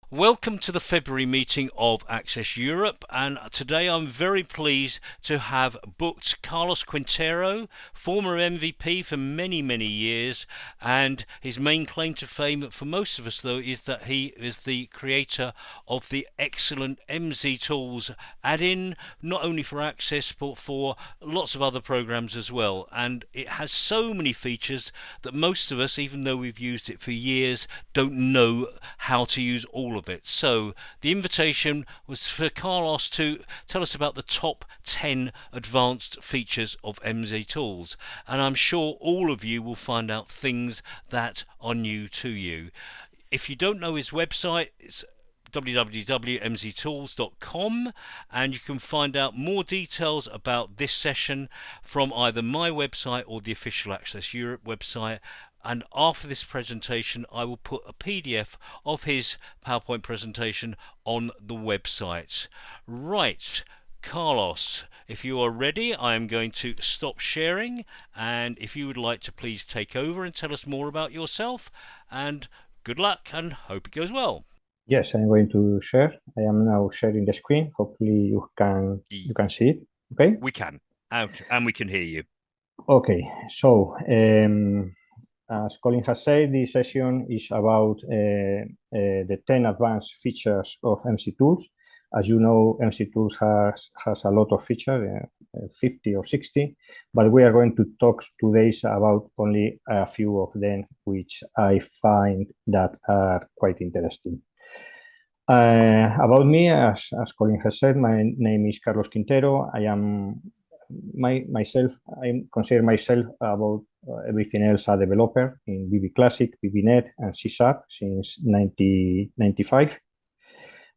Welcome to the February meeting of Access Europe, and today I'm very pleased to have booked Carlos Quintero, former MVP for many years, and his main claim to fame for most of us though is that he is the creator of the excellent MZ Tools add-in, not only for Access but for lots of other programs as well, and it has so many features that most of us, even though we've used it for years, don't know how to use all of it. So the invitation was for Carlos to tell us about the top 10 advanced features of MZ Tools, and I'm sure all of you will find out things that are new to you. If you don't know his website, it's www.mztools.com, and you can find out more details about this session from either my website or the official Access Europe website. And after this presentation I will put a PDF of his PowerPoint presentation on the website. Right, Carlos, if you are ready, I am going to stop sharing, and if you would like to please take over and tell us more about yourself, and good luck and hope it goes well. Yes, I'm going to share. I am now sharing the screen. Hopefully you can see it. Okay? We can, and we can hear you. Okay, so as Colin has said, this session is about the 10 advanced features of MC Tools. As you know, MC Tools has a lot of features, 50 or 60, but we are going to talk today about only a few of them, which I find that are quite interesting. About me, as Colin has said, my name is Carlos Quintero. I am I consider myself about everything else a developer in VB Classic, VBNet, and C# since 1995.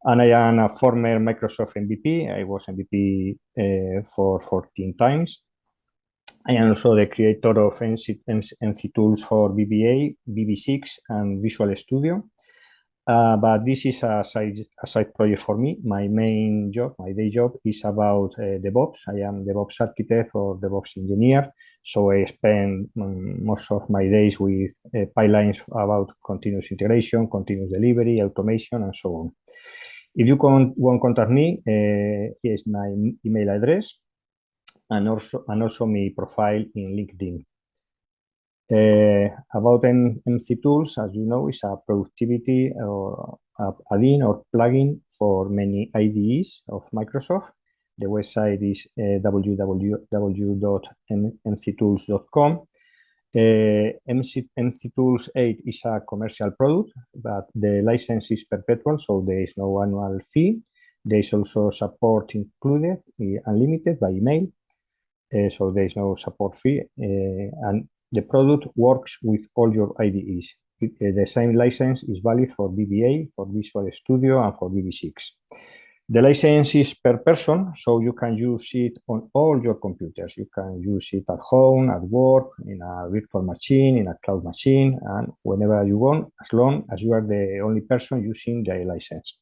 And I am a former Microsoft MVP. I was MVP for 14 times. I am also the creator of MC Tools for VBA, VB6, and Visual Studio. But this is a side project for me. My main job, my day job, is about DevOps. I am DevOps architect or DevOps engineer. So I spend most of my days with pipelines about continuous integration, continuous delivery, automation, and so on. If you want to contact me, here's my email address and also my profile in LinkedIn. About MC Tools, as you know, is a productivity or add-in or plugin for many IDEs of Microsoft. The website is www.mctools.com. MC Tools 8 is a commercial product, but the license is perpetual, so there is no annual fee. There is also support included, unlimited by email, so there is no support fee, and the product works with all your IDEs. The same license is valid for VBA, for Visual Studio, and for VB6. The license is per person, so you can use it on all your computers. You can use it at home, at work, in a virtual machine, in a cloud machine, and whenever you want, as long as you are the only person using the license.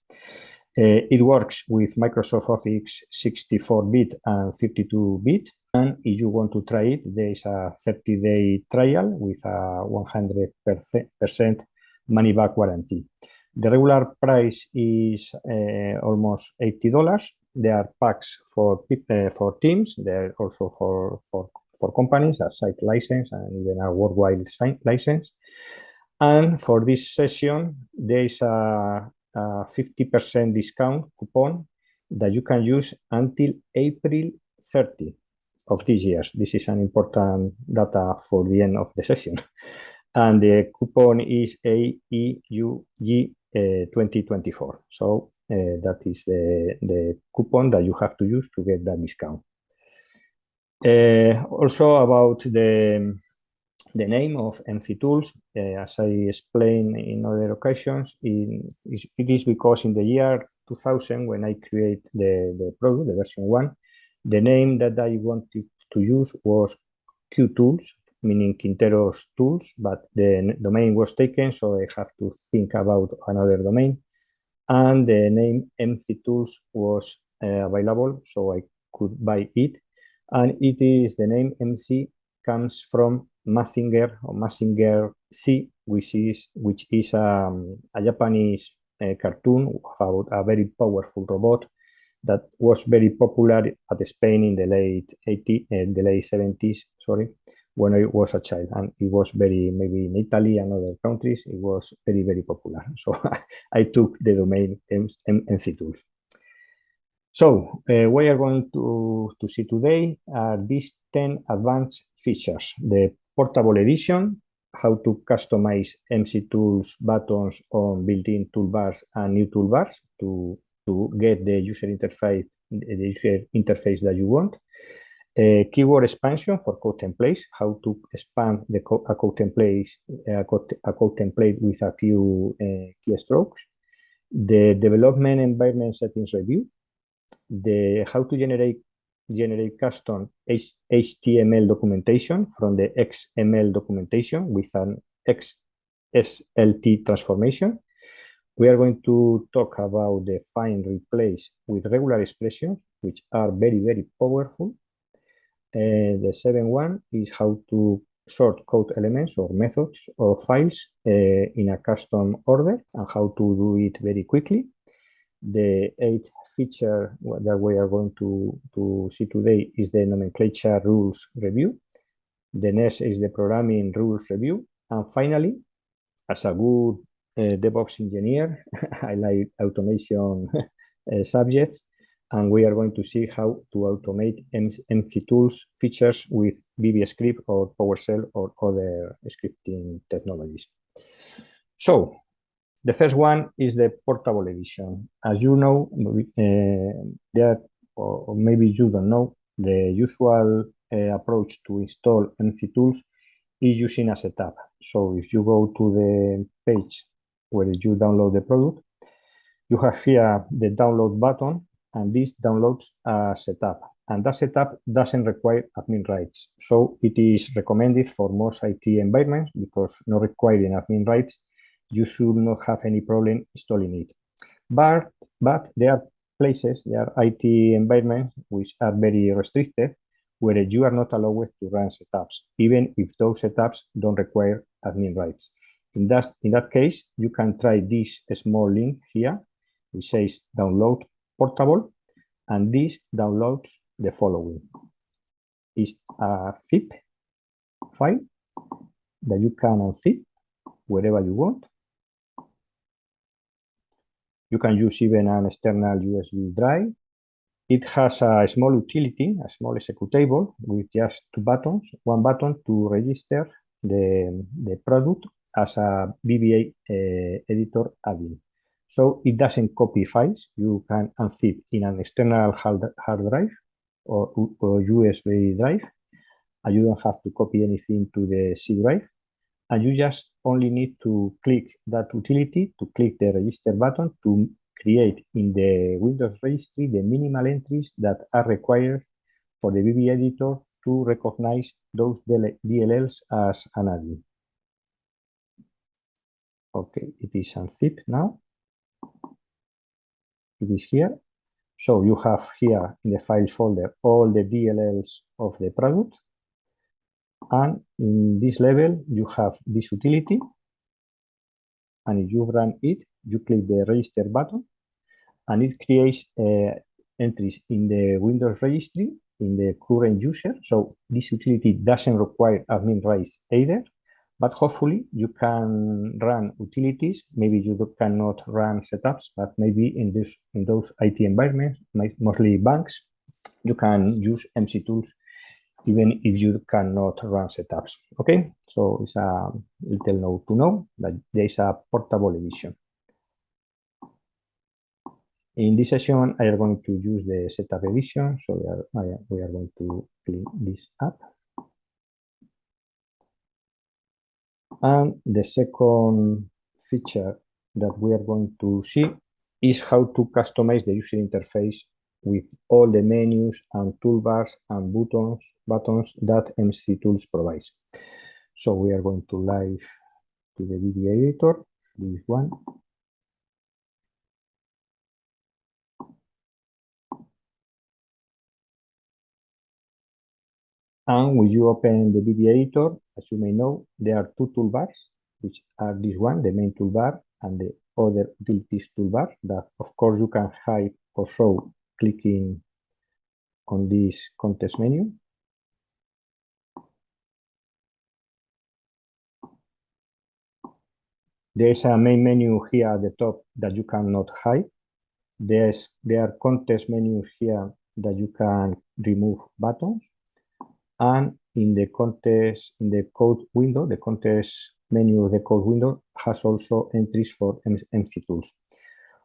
It works with Microsoft Office 64-bit and 32-bit. And if you want to try it, there is a 30-day trial with a 100% money-back guarantee. The regular price is almost $80. There are packs for teams. There are also for companies, a site license and even a worldwide license. And for this session, there is a 50% discount coupon that you can use until April 30 of this year. This is an important data for the end of the session. And the coupon is AEU24. So that is the coupon that you have to use to get that discount. Also about the name of MC Tools, as I explained in other occasions, it is because in the year 2000, when I created the product, the version 1, the name that I wanted to use was Q Tools, meaning Quintero's Tools, but the domain was taken, so I have to think about another domain. And the name MC Tools was available, so I could buy it. And it is the name MC comes from Mazinger or Mazinger C, which is a Japanese cartoon about a very powerful robot that was very popular at Spain in the late 70s, sorry, when I was a child, and it was maybe in Italy and other countries, it was very, very popular. So I took the domain MC Tools. So what we are going to see today are these 10 advanced features: the portable edition, how to customize MC Tools buttons on built-in toolbars and new toolbars to get the user interface that you want. Keyword expansion for code templates, how to expand a code template with a few keystrokes. The development environment settings review. How to generate custom HTML documentation from the XML documentation with an XSLT transformation. We are going to talk about the find replace with regular expressions, which are very, very powerful. The 7th is how to sort code elements or methods or files in a custom order and how to do it very quickly. The 8th feature that we are going to see today is the nomenclature rules review. The next is the programming rules review. And finally, as a good DevOps engineer, I like automation subjects, and we are going to see how to automate MC Tools features with VBScript or PowerShell or other scripting technologies. So the first one is the portable edition. As you know, or maybe you don't know, the usual approach to install MC Tools is using a setup. So if you go to the page where you download the product, you have here the download button, and this downloads a setup. And that setup doesn't require admin rights. So it is recommended for most IT environments because not requiring admin rights, you should not have any problem installing it. But there are places, there are IT environments which are very restricted, where you are not allowed to run setups, even if those setups don't require admin rights. In that case, you can try this small link here, which says download portable, and this downloads the following. It's a zip file that you can unzip wherever you want. You can use even an external USB drive. It has a small utility, a small executable with just two buttons. One button to register the product as a VBA editor admin. So it doesn't copy files. You can unzip in an external hard drive or USB drive, and you don't have to copy anything to the C drive. And you just only need to click that utility, to click the register button to create in the Windows registry the minimal entries that are required for the VB editor to recognize those DLLs as an admin. Okay, it is unzipped now. It is here. So you have here in the files folder all the DLLs of the product. And in this level, you have this utility. And if you run it, you click the register button, and it creates entries in the Windows registry in the current user. So this utility doesn't require admin rights either, but hopefully you can run utilities. Maybe you cannot run setups, but maybe in those IT environments, mostly banks, you can use MC Tools even if you cannot run setups. Okay, so it's a little note to know that there is a portable edition. In this session, I am going to use the setup edition, so we are going to clean this up. And the second feature that we are going to see is how to customize the user interface with all the menus and toolbars and buttons that MC Tools provides. So we are going to live to the VB editor, this one. And when you open the VB editor, as you may know, there are two toolbars, which are this one, the main toolbar, and the other utilities toolbar that, of course, you can hide or show clicking on this context menu. There's a main menu here at the top that you cannot hide. There are context menus here that you can remove buttons. And in the code window, the context menu of the code window has also entries for MC tools.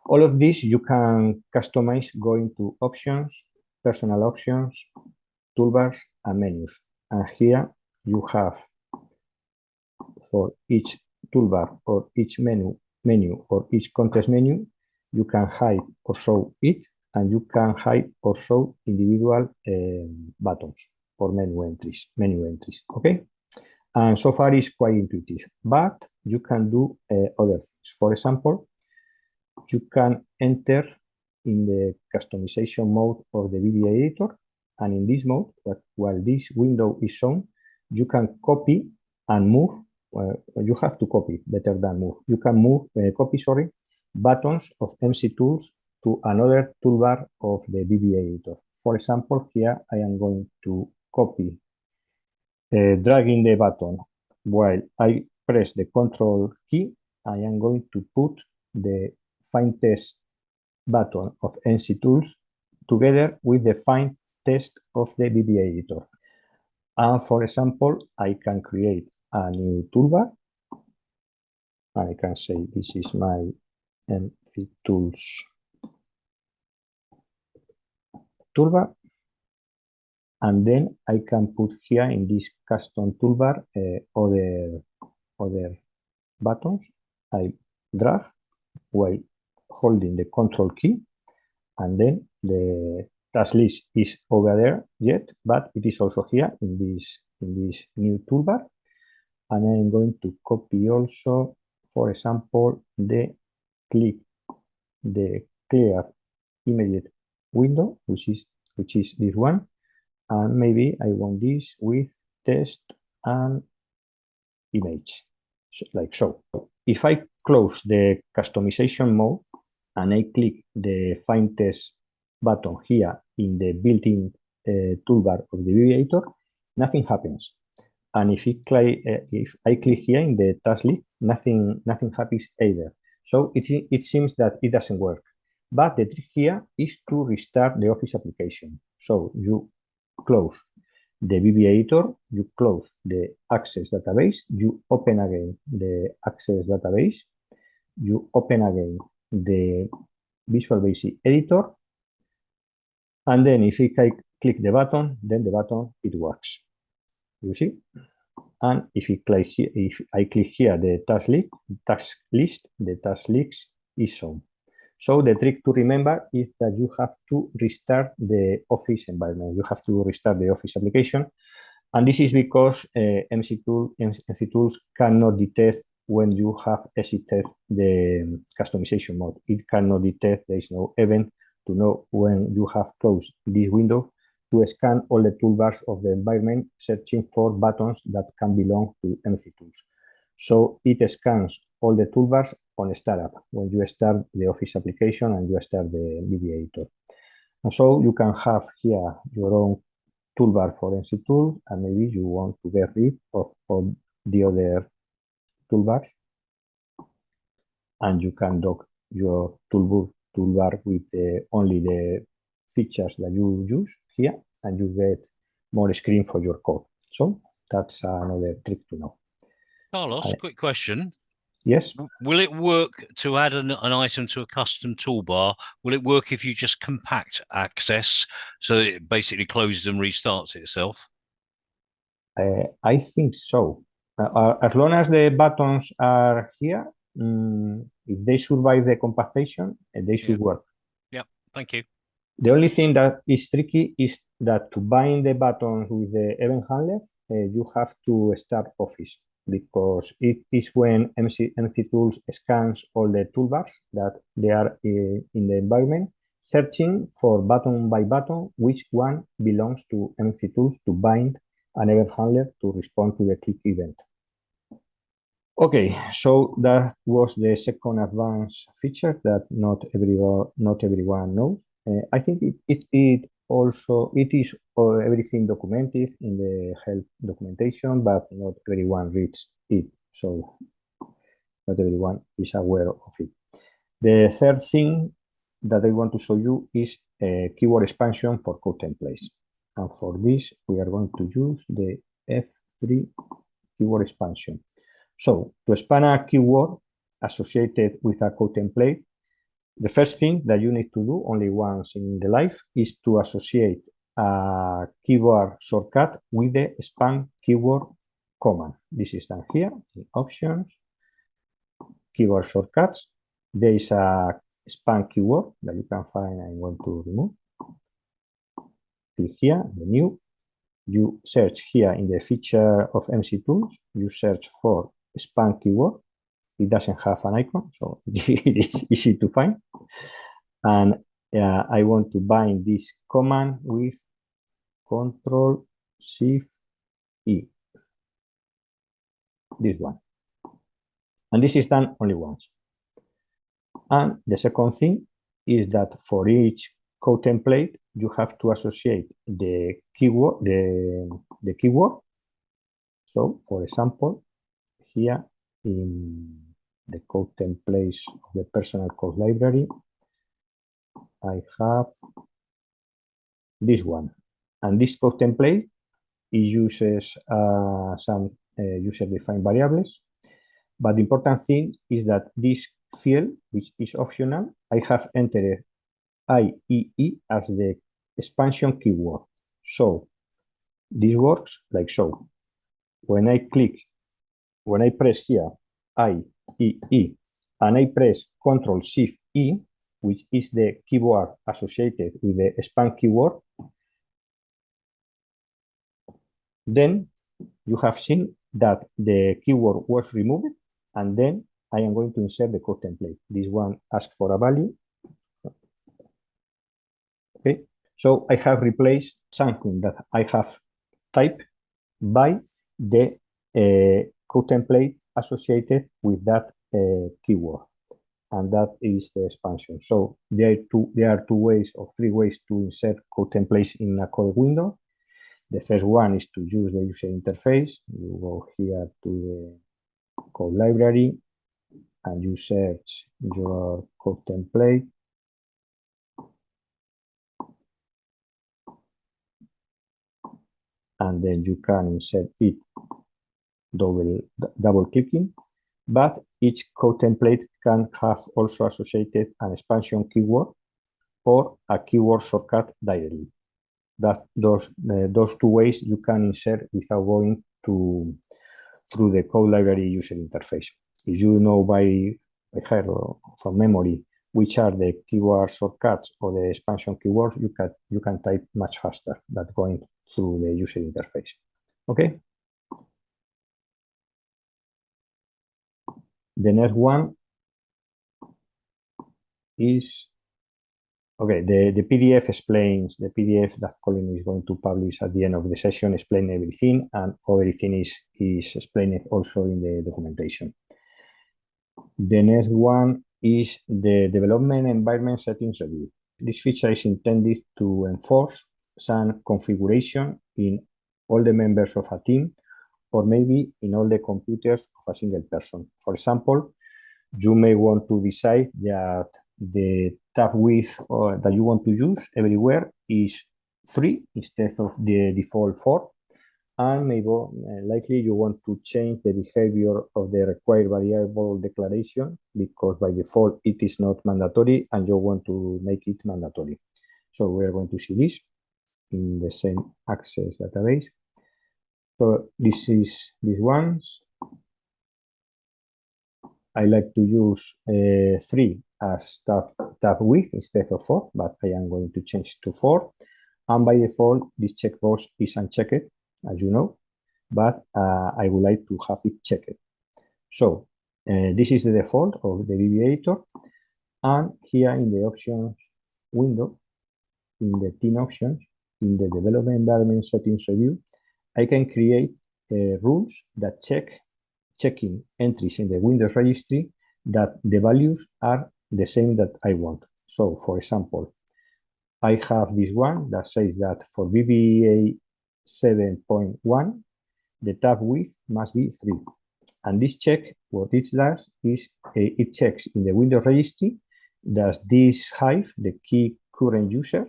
All of this you can customize going to options, personal options, toolbars, and menus. And here you have for each toolbar or each menu or each context menu, you can hide or show it, and you can hide or show individual buttons or menu entries. Okay, and so far it's quite intuitive, but you can do other things. For example, you can enter in the customization mode of the VB editor, and in this mode, while this window is shown, you can copy and move. You have to copy better than move. You can copy buttons of MC tools to another toolbar of the VB editor. For example, here I am going to copy, dragging the button while I press the Control key. I am going to put the Find Test button of MC tools together with the Find Test of the VB editor. And for example, I can create a new toolbar. I can say this is my MC tools toolbar. And then I can put here in this custom toolbar other buttons. I drag while holding the Control key, and then the task list is over there yet, but it is also here in this new toolbar. And I'm going to copy also, for example, the clear immediate window, which is this one. And maybe I want this with test and image, like so. If I close the customization mode and I click the Find Test button here in the built-in toolbar of the VB editor, nothing happens. And if I click here in the task list, nothing happens either. So it seems that it doesn't work. But the trick here is to restart the Office application. So you close the VB editor, you close the Access database, you open again the Access database, you open again the Visual Basic editor, and then if I click the button, then the button, it works. You see? And if I click here the task list, the task list is shown. So the trick to remember is that you have to restart the Office environment. You have to restart the Office application. And this is because MC tools cannot detect when you have exited the customization mode. It cannot detect, there is no event to know when you have closed this window to scan all the toolbars of the environment, searching for buttons that can belong to MC tools. So it scans all the toolbars on startup when you start the Office application and you start the VB editor. And so you can have here your own toolbar for MC tools, and maybe you want to get rid of all the other toolbars, and you can dock your toolbar with only the features that you use here, and you get more screen for your code. So that's another trick to know. Carlos, quick question. Yes. Will it work to add an item to a custom toolbar? Will it work if you just compact access so that it basically closes and restarts itself? I think so. As long as the buttons are here, if they survive the compactation, they should work. Yeah, thank you. The only thing that is tricky is that to bind the buttons with the event handler, you have to start Office, because it is when MC tools scans all the toolbars that they are in the environment, searching for button by button which one belongs to MC tools to bind an event handler to respond to the click event. Okay, so that was the second advanced feature that not everyone knows. I think it is everything documented in the help documentation, but not everyone reads it. So not everyone is aware of it. The third thing that I want to show you is a keyword expansion for code templates. And for this, we are going to use the F3 keyword expansion. So to expand a keyword associated with a code template, the first thing that you need to do only once in the life is to associate a keyword shortcut with the span keyword command. This is done here in Options, Keyword Shortcuts. There is a span keyword that you can find. I'm going to remove. Click here, the new. You search here in the feature of MC Tools. You search for span keyword. It doesn't have an icon, so it is easy to find. And I want to bind this command with Control-Shift-E. This one. And this is done only once. And the second thing is that for each code template, you have to associate the keyword, the keyword. So, for example, here in the code templates of the personal code library, I have this one. And this code template, it uses some user-defined variables. But the important thing is that this field, which is optional, I have entered IEE as the expansion keyword. So this works like so. When I press here IEE and I press Control-Shift-E, which is the keyword associated with the span keyword, then you have seen that the keyword was removed, and then I am going to insert the code template. This one asks for a value. Okay, so I have replaced something that I have typed by the code template associated with that keyword, and that is the expansion. So there are three ways to insert code templates in a code window. The first one is to use the user interface. You go here to the code library and you search your code template. And then you can insert it double clicking, but each code template can have also associated an expansion keyword or a keyword shortcut directly. Those two ways you can insert without going through the code library user interface. If you know by heart or from memory which are the keyword shortcuts or the expansion keywords, you can type much faster than going through the user interface. Okay. The next one is the PDF explains the PDF that Colin is going to publish at the end of the session, explain everything, and everything is explained also in the documentation. The next one is the development environment settings review. This feature is intended to enforce some configuration in all the members of a team, or maybe in all the computers of a single person. For example, you may want to decide that the tab width that you want to use everywhere is 3 instead of the default 4. And maybe likely you want to change the behavior of the required variable declaration because by default it is not mandatory and you want to make it mandatory. So we are going to see this in the same Access database. So these ones. I like to use 3 as tab width instead of 4, but I am going to change to 4. And by default, this checkbox is unchecked, as you know, but I would like to have it checked. So this is the default of the VB editor. And here in the options window, in the team options, in the development environment settings review, I can create rules that check checking entries in the Windows registry that the values are the same that I want. So, for example, I have this one that says that for VBA 7.1, the tab width must be 3. And this check, what it does is it checks in the Windows registry, does this have the key current user,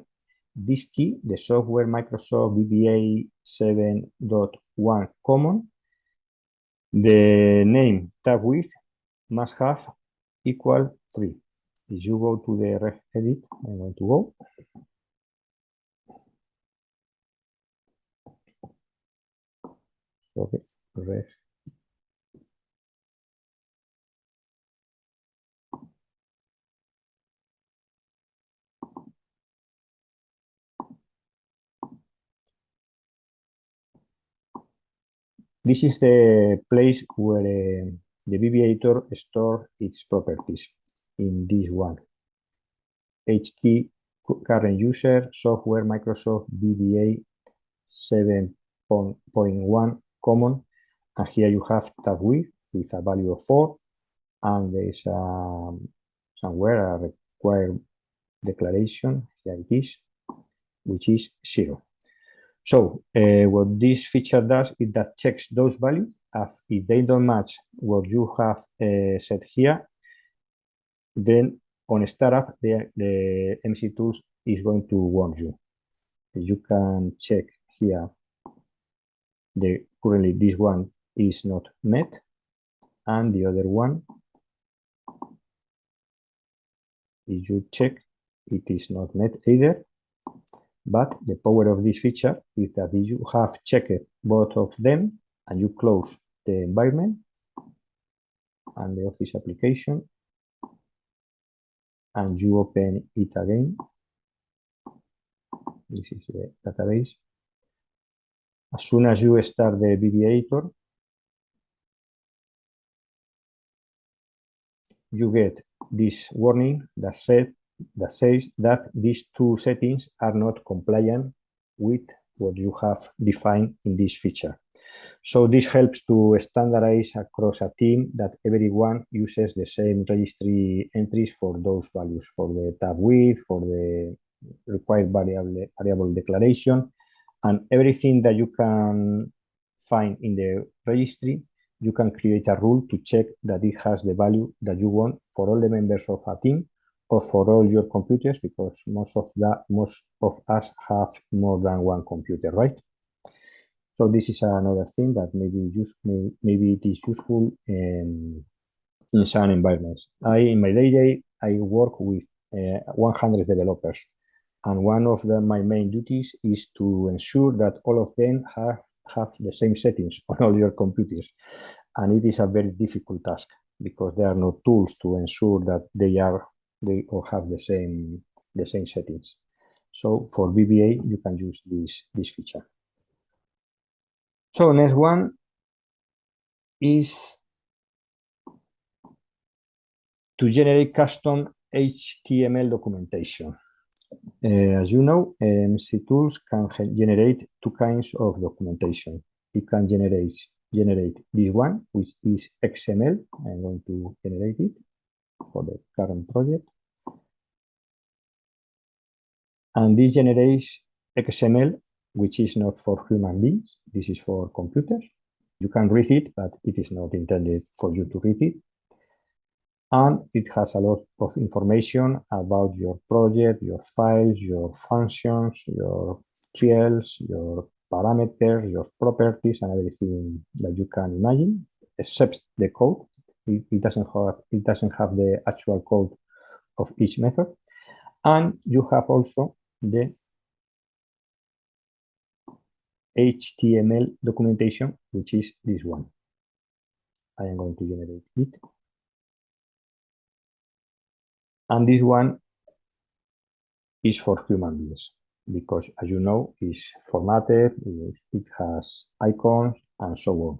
this key, the software Microsoft VBA 7.1 common, the name tab width must have equal 3. If you go to the ref edit, I'm going to go. Okay, ref. This is the place where the VBA editor stores its properties in this one. H key, current user, software, Microsoft VBA 7.1 common. And here you have tab width with a value of 4. And there's somewhere a required declaration, here it is, which is 0. So what this feature does is that checks those values. If they don't match what you have set here, then on startup, the MC Tools is going to warn you. You can check here, currently this one is not met, and the other one, if you check, it is not met either. But the power of this feature is that if you have checked both of them and you close the environment and the Office application and you open it again, this is the database. As soon as you start the VBA editor, you get this warning that says that these two settings are not compliant with what you have defined in this feature. So this helps to standardize across a team that everyone uses the same registry entries for those values, for the tab width, for the required variable declaration, and everything that you can find in the registry, you can create a rule to check that it has the value that you want for all the members of a team or for all your computers, because most of us have more than one computer, right? So this is another thing that maybe it is useful in some environments. In my day, I work with 100 developers, and one of my main duties is to ensure that all of them have the same settings on all your computers, and it is a very difficult task because there are no tools to ensure that they all have the same settings. So for VBA, you can use this feature. So next one is to generate custom HTML documentation. As you know, MC Tools can generate two kinds of documentation. It can generate this one, which is XML. I'm going to generate it for the current project. And this generates XML, which is not for human beings. This is for computers. You can read it, but it is not intended for you to read it. And it has a lot of information about your project, your files, your functions, your fields, your parameters, your properties, and everything that you can imagine, except the code. It doesn't have the actual code of each method. And you have also the HTML documentation, which is this one. I am going to generate it. And this one is for human beings because, as you know, it's formatted, it has icons, and so on.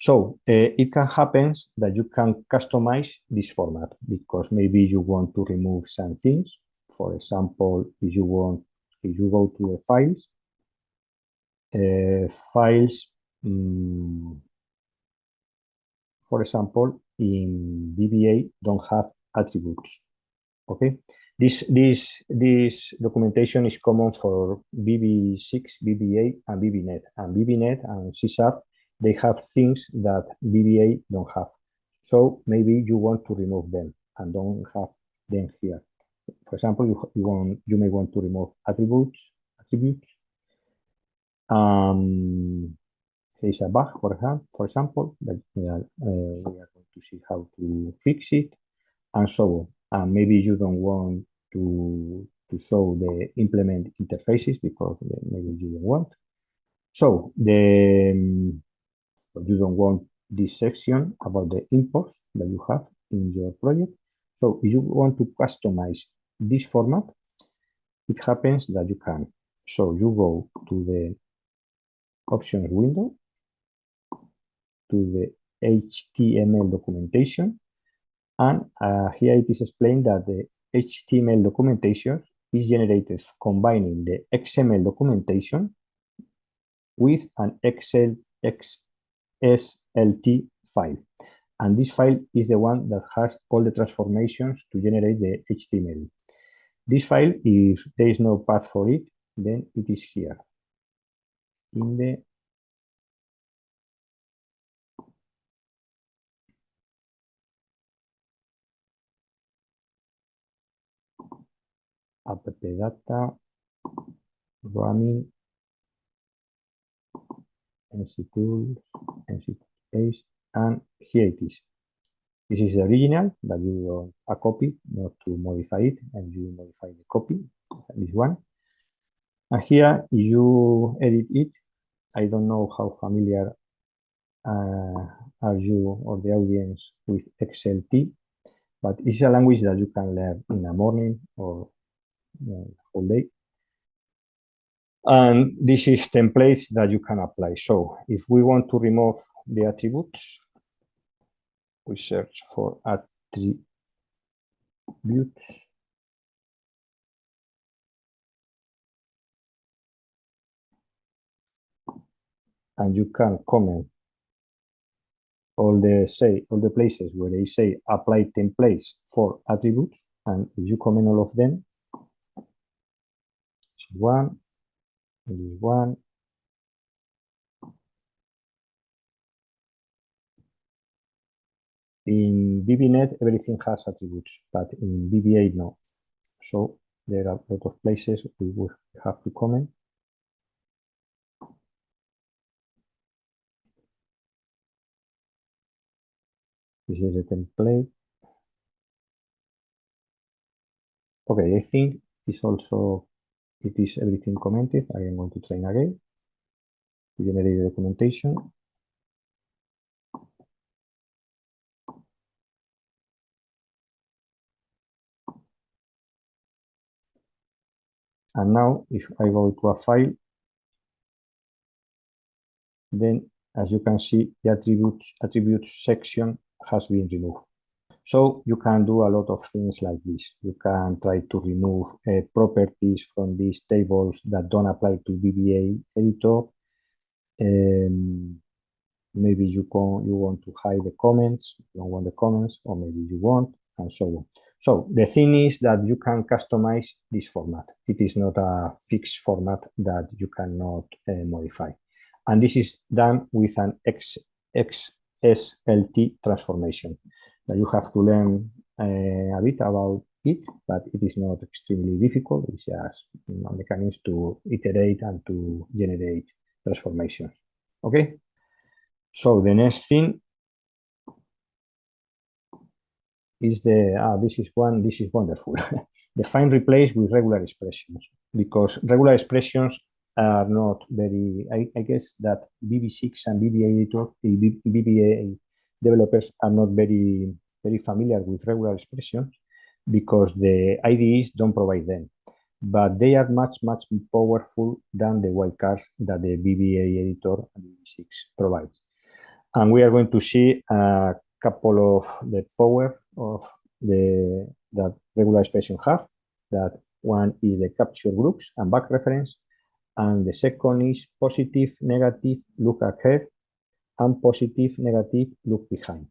So it can happen that you can customize this format because maybe you want to remove some things. For example, if you go to the files, for example, in VBA don't have attributes. Okay, this documentation is common for VB6, VB8, and VBNet. And VBNet and C#, they have things that VBA don't have. So maybe you want to remove them and don't have them here. For example, you may want to remove attributes. Here's a bug, for example, that we are going to see how to fix it, and so on. And maybe you don't want to show the implement interfaces because maybe you don't want. So you don't want this section about the imports that you have in your project. So if you want to customize this format, it happens that you can. So you go to the options window, to the HTML documentation, and here it is explained that the HTML documentation is generated combining the XML documentation with an XSLT file. And this file is the one that has all the transformations to generate the HTML. This file, if there is no path for it, then it is here in the app data running NC tools, NC space, and here it is. This is the original that you want a copy, not to modify it, and you modify the copy, this one. And here you edit it. I don't know how familiar are you or the audience with XLT, but it's a language that you can learn in the morning or all day. And this is templates that you can apply. So if we want to remove the attributes, we search for attributes. And you can comment all the places where they say apply templates for attributes. And if you comment all of them, this one, in VBNet, everything has attributes, but in VB8, no. So there are a lot of places we will have to comment. This is the template. Okay, I think it is everything commented. I am going to train again to generate the documentation. And now if I go to a file, then as you can see, the attributes section has been removed. So you can do a lot of things like this. You can try to remove properties from these tables that don't apply to VBA editor. Maybe you want to hide the comments, you don't want the comments, or maybe you want, and so on. So the thing is that you can customize this format. It is not a fixed format that you cannot modify. And this is done with an XSLT transformation. That you have to learn a bit about it, but it is not extremely difficult. It's just mechanisms to iterate and to generate transformations. Okay. So the next thing is this is wonderful. The find replace with regular expressions, because regular expressions are not very, I guess that VB6 and VBA developers are not very familiar with regular expressions because the IDEs don't provide them, but they are much more powerful than the wildcards that the VBA editor and VB6 provides. And we are going to see a couple of the power of that regular expression have. That one is the capture groups and back reference, and the second is positive, negative, look ahead, and positive, negative, look behind.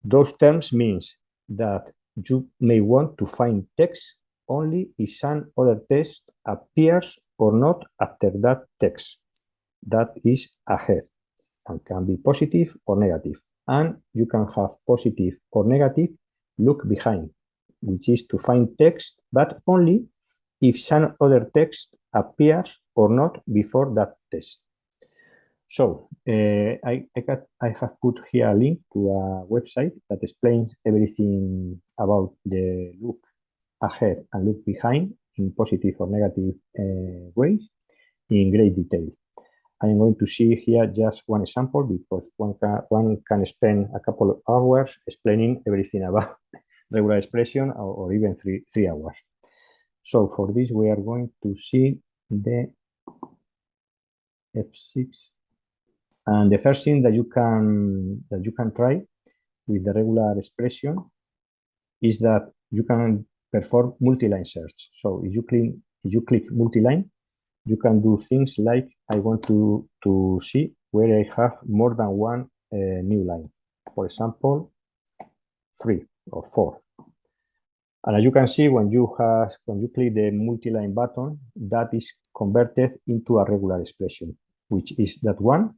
Those terms means that you may want to find text only if some other text appears or not after that text that is ahead, and can be positive or negative. And you can have positive or negative look behind, which is to find text, but only if some other text appears or not before that text. So I have put here a link to a website that explains everything about the look ahead and look behind in positive or negative ways in great detail. I'm going to see here just one example because one can spend a couple of hours explaining everything about regular expression, or even three hours. So for this, we are going to see the F6. And the first thing that you can try with the regular expression is that you can perform multi-line search. So if you click multi-line, you can do things like I want to see where I have more than one new line. For example, 3 or 4. And as you can see, when you click the multi-line button, that is converted into a regular expression, which is that one,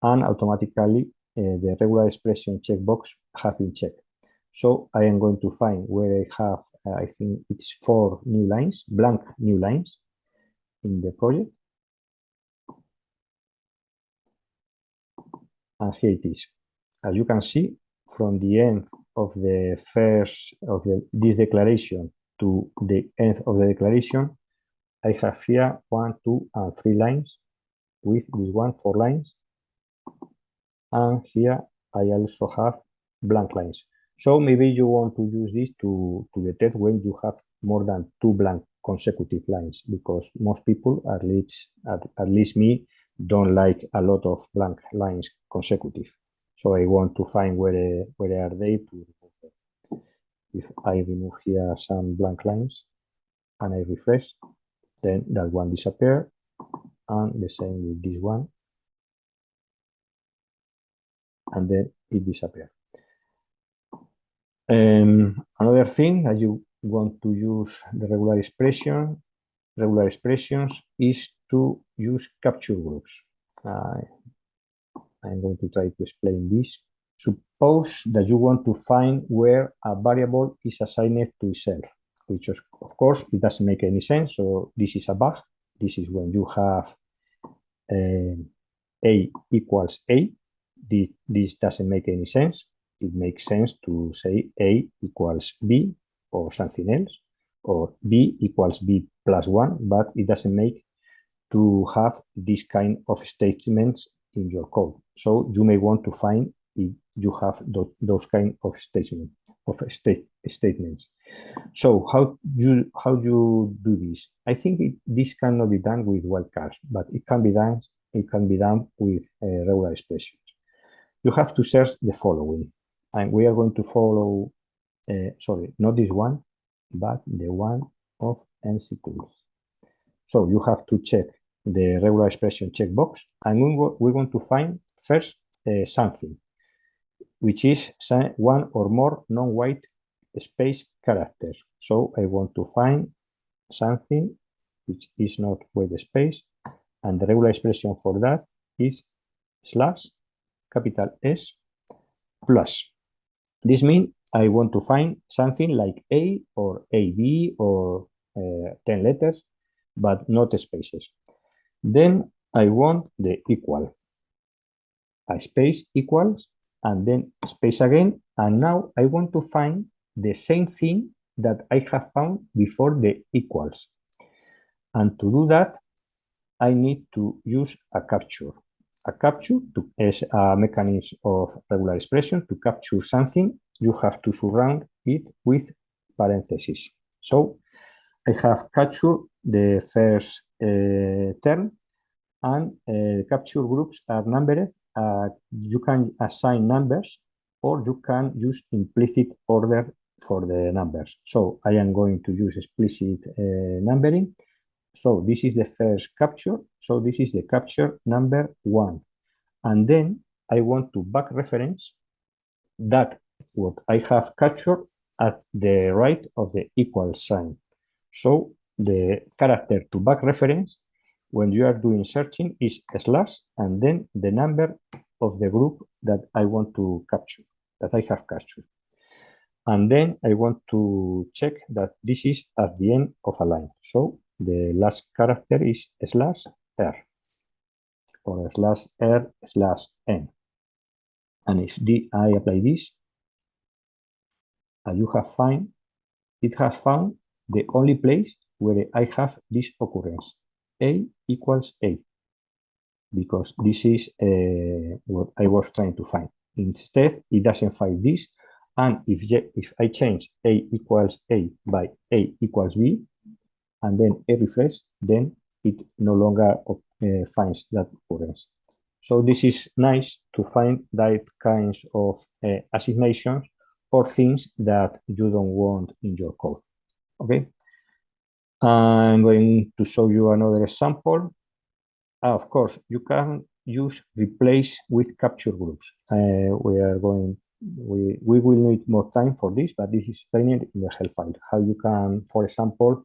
and automatically the regular expression checkbox has been checked. So I am going to find where I have, I think it's 4 new lines, blank new lines in the project. And here it is. As you can see, from the end of the this declaration to the end of the declaration, I have here 1, 2, and 3 lines. With this one, 4 lines. And here I also have blank lines. So maybe you want to use this to detect when you have more than 2 blank consecutive lines, because most people, at least me, don't like a lot of blank lines consecutive. So I want to find where are they to remove them. If I remove here some blank lines and I refresh, then that one disappears, and the same with this one, and then it disappears. Another thing that you want to use the regular expressions is to use capture groups. I'm going to try to explain this. Suppose that you want to find where a variable is assigned to itself, which of course it doesn't make any sense. So this is a bug. This is when you have A equals A. This doesn't make any sense. It makes sense to say A equals B or something else, or B equals B plus 1, but it doesn't make to have this kind of statements in your code. So you may want to find if you have those kind of statements. So how you do this? I think this cannot be done with wildcards, but it can be done. It can be done with regular expressions. You have to search the following, and we are going to follow. Sorry, not this one, but the one of MC tools. So you have to check the regular expression checkbox, and we're going to find first something, which is one or more non-white space characters. So I want to find something which is not white space, and the regular expression for that is /S plus. This means I want to find something like A or AB or 10 letters, but not spaces. Then I want the equal. A space equals, and then space again. And now I want to find the same thing that I have found before the equals. And to do that, I need to use a capture. A capture is a mechanism of regular expression. To capture something, you have to surround it with parentheses. So I have captured the first term, and capture groups are numbered. You can assign numbers, or you can use implicit order for the numbers. So I am going to use explicit numbering. So this is the first capture. So this is the capture number 1. And then I want to back reference that what I have captured at the right of the equal sign. So the character to back reference when you are doing searching is slash and then the number of the group that I want to capture, that I have captured. And then I want to check that this is at the end of a line. So the last character is slash r or slash r slash n. And if I apply this, you have find it has found the only place where I have this occurrence, a equals a, because this is what I was trying to find. Instead, it doesn't find this, and if I change a equals a by a equals b, and then a refresh, then it no longer finds that occurrence. So this is nice to find that kinds of assignations or things that you don't want in your code. Okay. I'm going to show you another example. Of course, you can use replace with capture groups. We will need more time for this, but this is explained in the help file. How you can, for example,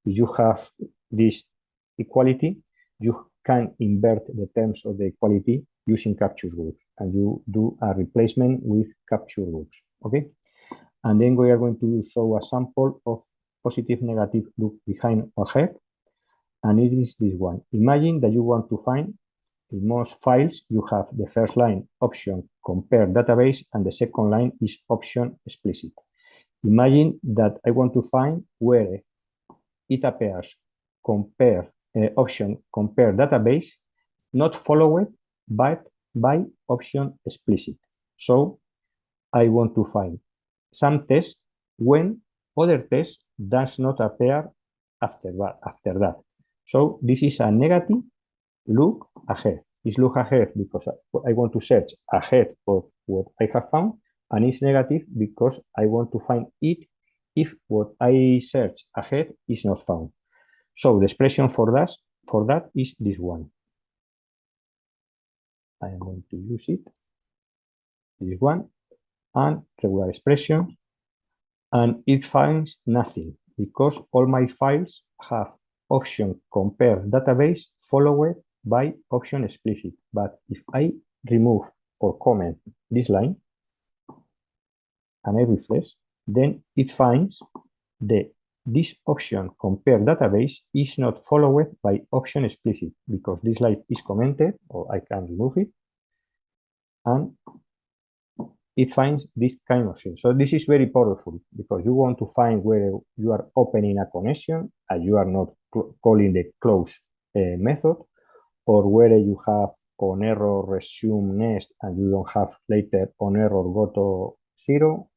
if you have this equality, you can invert the terms of the equality using capture groups, and you do a replacement with capture groups. Okay, and then we are going to show a sample of positive negative look behind or ahead, and it is this one. Imagine that you want to find in most files you have the first line option compare database and the second line is option explicit. Imagine that I want to find where it appears compare option compare database not followed but by option explicit. So I want to find some test when other test does not appear after that. So this is a negative look ahead. It's look ahead because I want to search ahead of what I have found, and it's negative because I want to find it if what I search ahead is not found. So the expression for that is this one. I am going to use it. This one and regular expression, and it finds nothing because all my files have option compare database followed by option explicit. But if I remove or comment this line and I refresh, then it finds that this option compare database is not followed by option explicit because this line is commented, or I can remove it, and it finds this kind of thing. So this is very powerful because you want to find where you are opening a connection and you are not calling the close method, or where you have on error resume next and you don't have later on error go to 0,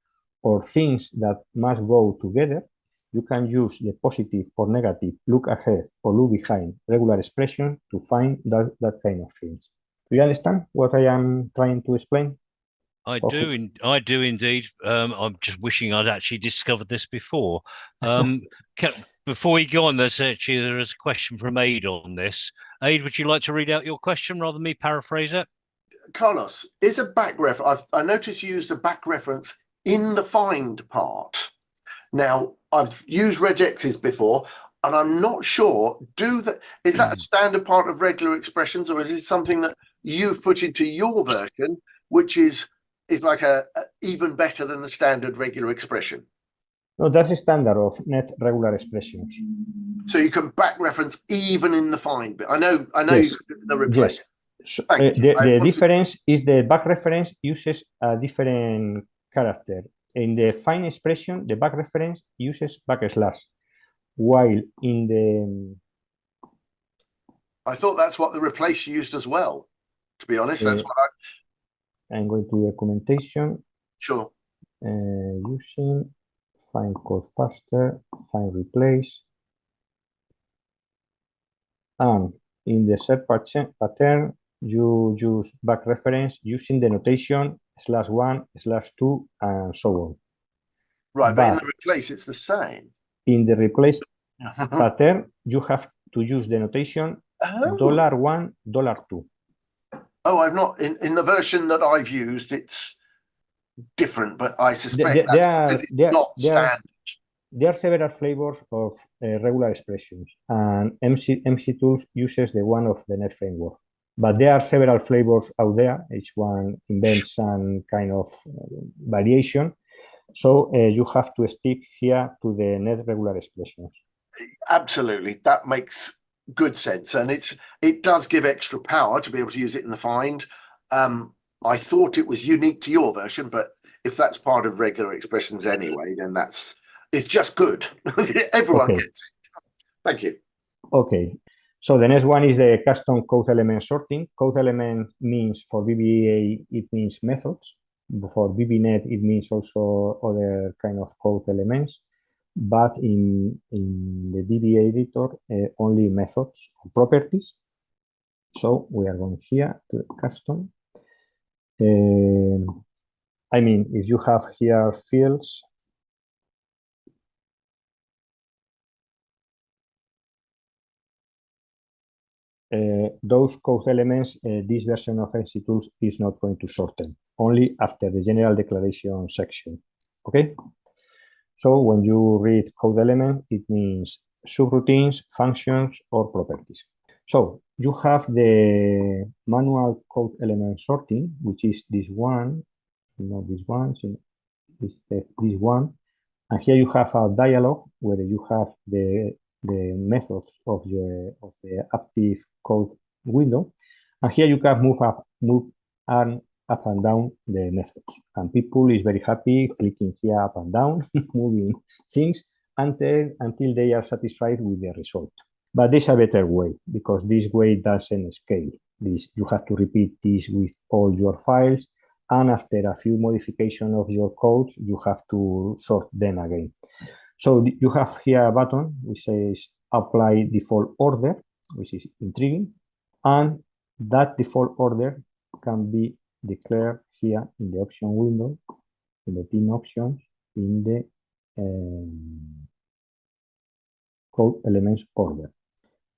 or things that must go together. You can use the positive or negative look ahead or look behind regular expression to find that kind of things. Do you understand what I am trying to explain? I do indeed. I'm just wishing I'd actually discovered this before. Before we go on, there is a question from Aid on this. Aid, would you like to read out your question rather than me paraphrase it? Carlos, is a back reference? I noticed you used a back reference in the find part. Now, I've used regexes before, and I'm not sure. Is that a standard part of regular expressions, or is it something that you've put into your version, which is like a even better than the standard regular expression? No, that's the standard of net regular expressions. So you can back reference even in the find bit. I know Yes. You can do the replace. Yes. So, the difference is the back reference uses a different character. In the find expression, the back reference uses backslash, while in the I thought that's what the replace used as well. To be honest, that's what I'm going to the documentation. Sure. Using find code faster, find replace, and in the set pattern, you use back reference using the notation /1/2 and so on. Right, but in the replace, it's the same. In the replace pattern, you have to use the notation $1, $2. Oh, I've not in the version that I've used. It's different, but I suspect that's because it's not standard. There are several flavors of regular expressions, and MC Tools uses the one of the Net framework. But there are several flavors out there. Each one invents some kind of variation. So you have to stick here to the Net regular expressions. Absolutely, that makes good sense, and it does give extra power to be able to use it in the find. I thought it was unique to your version, but if that's part of regular expressions anyway, then it's just good. Everyone gets it. Thank you. Okay. So the next one is the custom code element sorting. Code element means for VBA, it means methods. For VBNet, it means also other kind of code elements. But in the VBA editor, only methods or properties. So we are going here to custom. I mean, if you have here fields, those code elements, this version of MC Tools is not going to sort them, only after the general declaration section. Okay? So when you read code element, it means subroutines, functions, or properties. So you have the manual code element sorting, which is this one, not this one, so this one. And here you have a dialog where you have the methods of the active code window, and here you can move up and down the methods. And people is very happy clicking here up and down, moving things until they are satisfied with the result. But there's a better way, because this way doesn't scale. You have to repeat this with all your files, and after a few modifications of your code, you have to sort them again. So you have here a button which says apply default order, which is intriguing, and that default order can be declared here in the option window, in the team options, in the code elements order.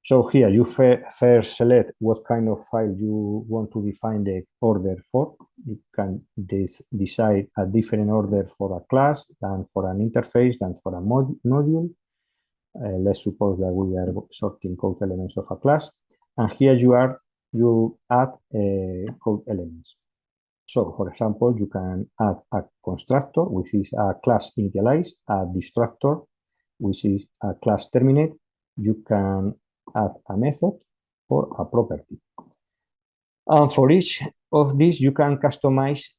So here you first select what kind of file you want to define the order for. You can decide a different order for a class than for an interface than for a module. Let's suppose that we are sorting code elements of a class, and here you add code elements. So, for example, you can add a constructor, which is a class initialize, a destructor, which is a class terminate. You can add a method or a property. And for each of these, you can customize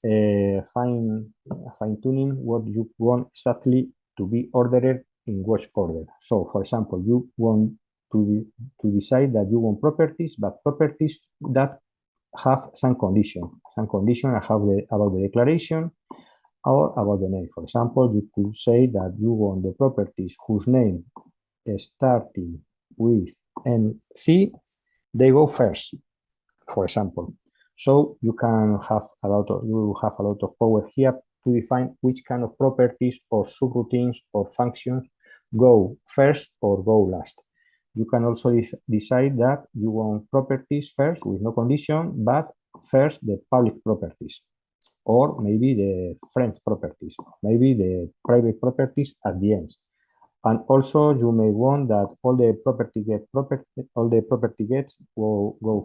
fine-tuning what you want exactly to be ordered in which order. So, for example, you want to decide that you want properties, but properties that have some condition about the declaration or about the name. For example, you could say that you want the properties whose name is starting with NC, they go first, for example. So you can have a lot of power here to define which kind of properties or subroutines or functions go first or go last. You can also decide that you want properties first with no condition, but first the public properties, or maybe the friend properties, maybe the private properties at the end. And also you may want that all the property gets go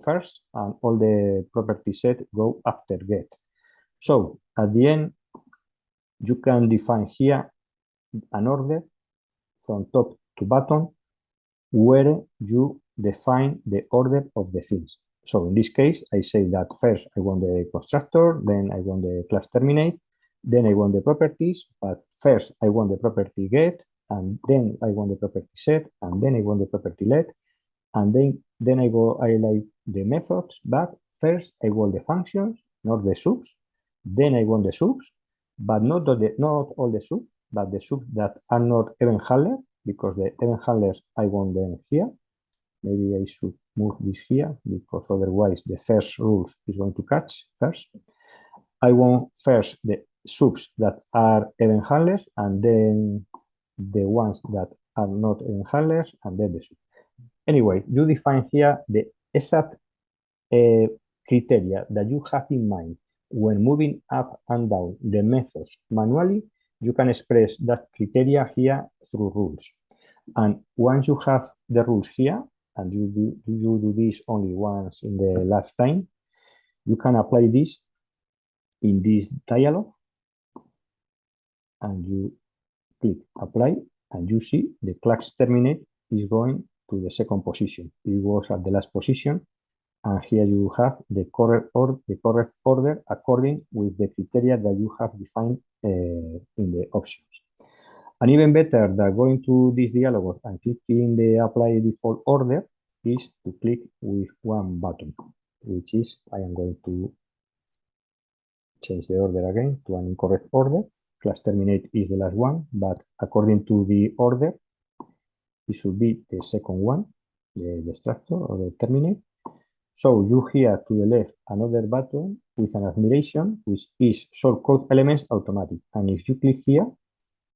first, and all the property set go after get. So at the end, you can define here an order from top to bottom where you define the order of the things. So in this case, I say that first I want the constructor, then I want the class terminate, then I want the properties, but first I want the property get, and then I want the property set, and then I want the property let, and then I like the methods, but first I want the functions, not the subs, then I want the subs, but not all the subs, but the subs that are not event handler, because the event handlers, I want them here. Maybe I should move this here, because otherwise the first rules is going to catch first. I want first the subs that are event handlers, and then the ones that are not event handlers, and then the subs. Anyway, you define here the exact criteria that you have in mind when moving up and down the methods manually, you can express that criteria here through rules. And once you have the rules here, and you do this only once in the lifetime, you can apply this in this dialog, and you click apply, and you see the class terminate is going to the second position. It was at the last position, and here you have the correct order according with the criteria that you have defined in the options. And even better than going to this dialog and clicking the apply default order is to click with one button, which is, I am going to change the order again to an incorrect order. Class terminate is the last one, but according to the order, it should be the second one, the destructor or the terminate. So you here to the left another button with an admiration, which is sort code elements automatic. And if you click here,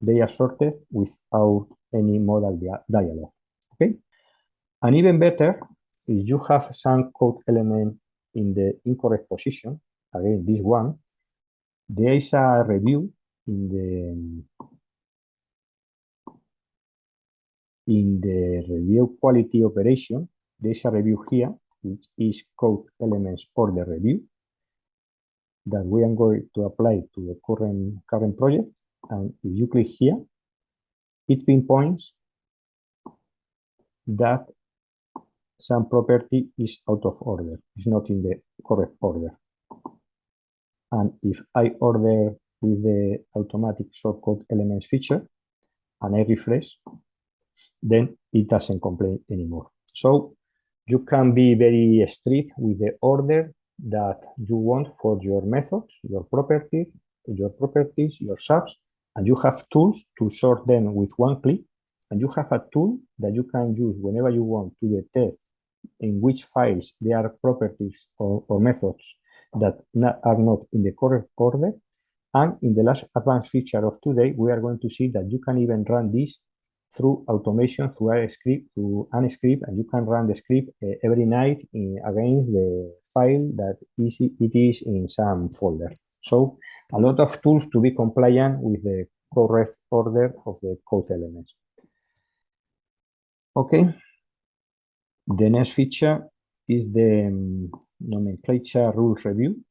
they are sorted without any modal dialog. Okay. And even better, if you have some code element in the incorrect position, again this one, there is a review in the review quality operation. There is a review here, which is code elements order review, that we are going to apply to the current project. And if you click here, it pinpoints that some property is out of order, it's not in the correct order. And if I order with the automatic shortcode elements feature and I refresh, then it doesn't complain anymore. So you can be very strict with the order that you want for your methods, your properties, your subs, and you have tools to sort them with one click. And you have a tool that you can use whenever you want to detect in which files there are properties or methods that are not in the correct order. And in the last advanced feature of today, we are going to see that you can even run this through automation, through a script, and you can run the script every night against the file that it is in some folder. So a lot of tools to be compliant with the correct order of the code elements. Okay. The next feature is the nomenclature rules review,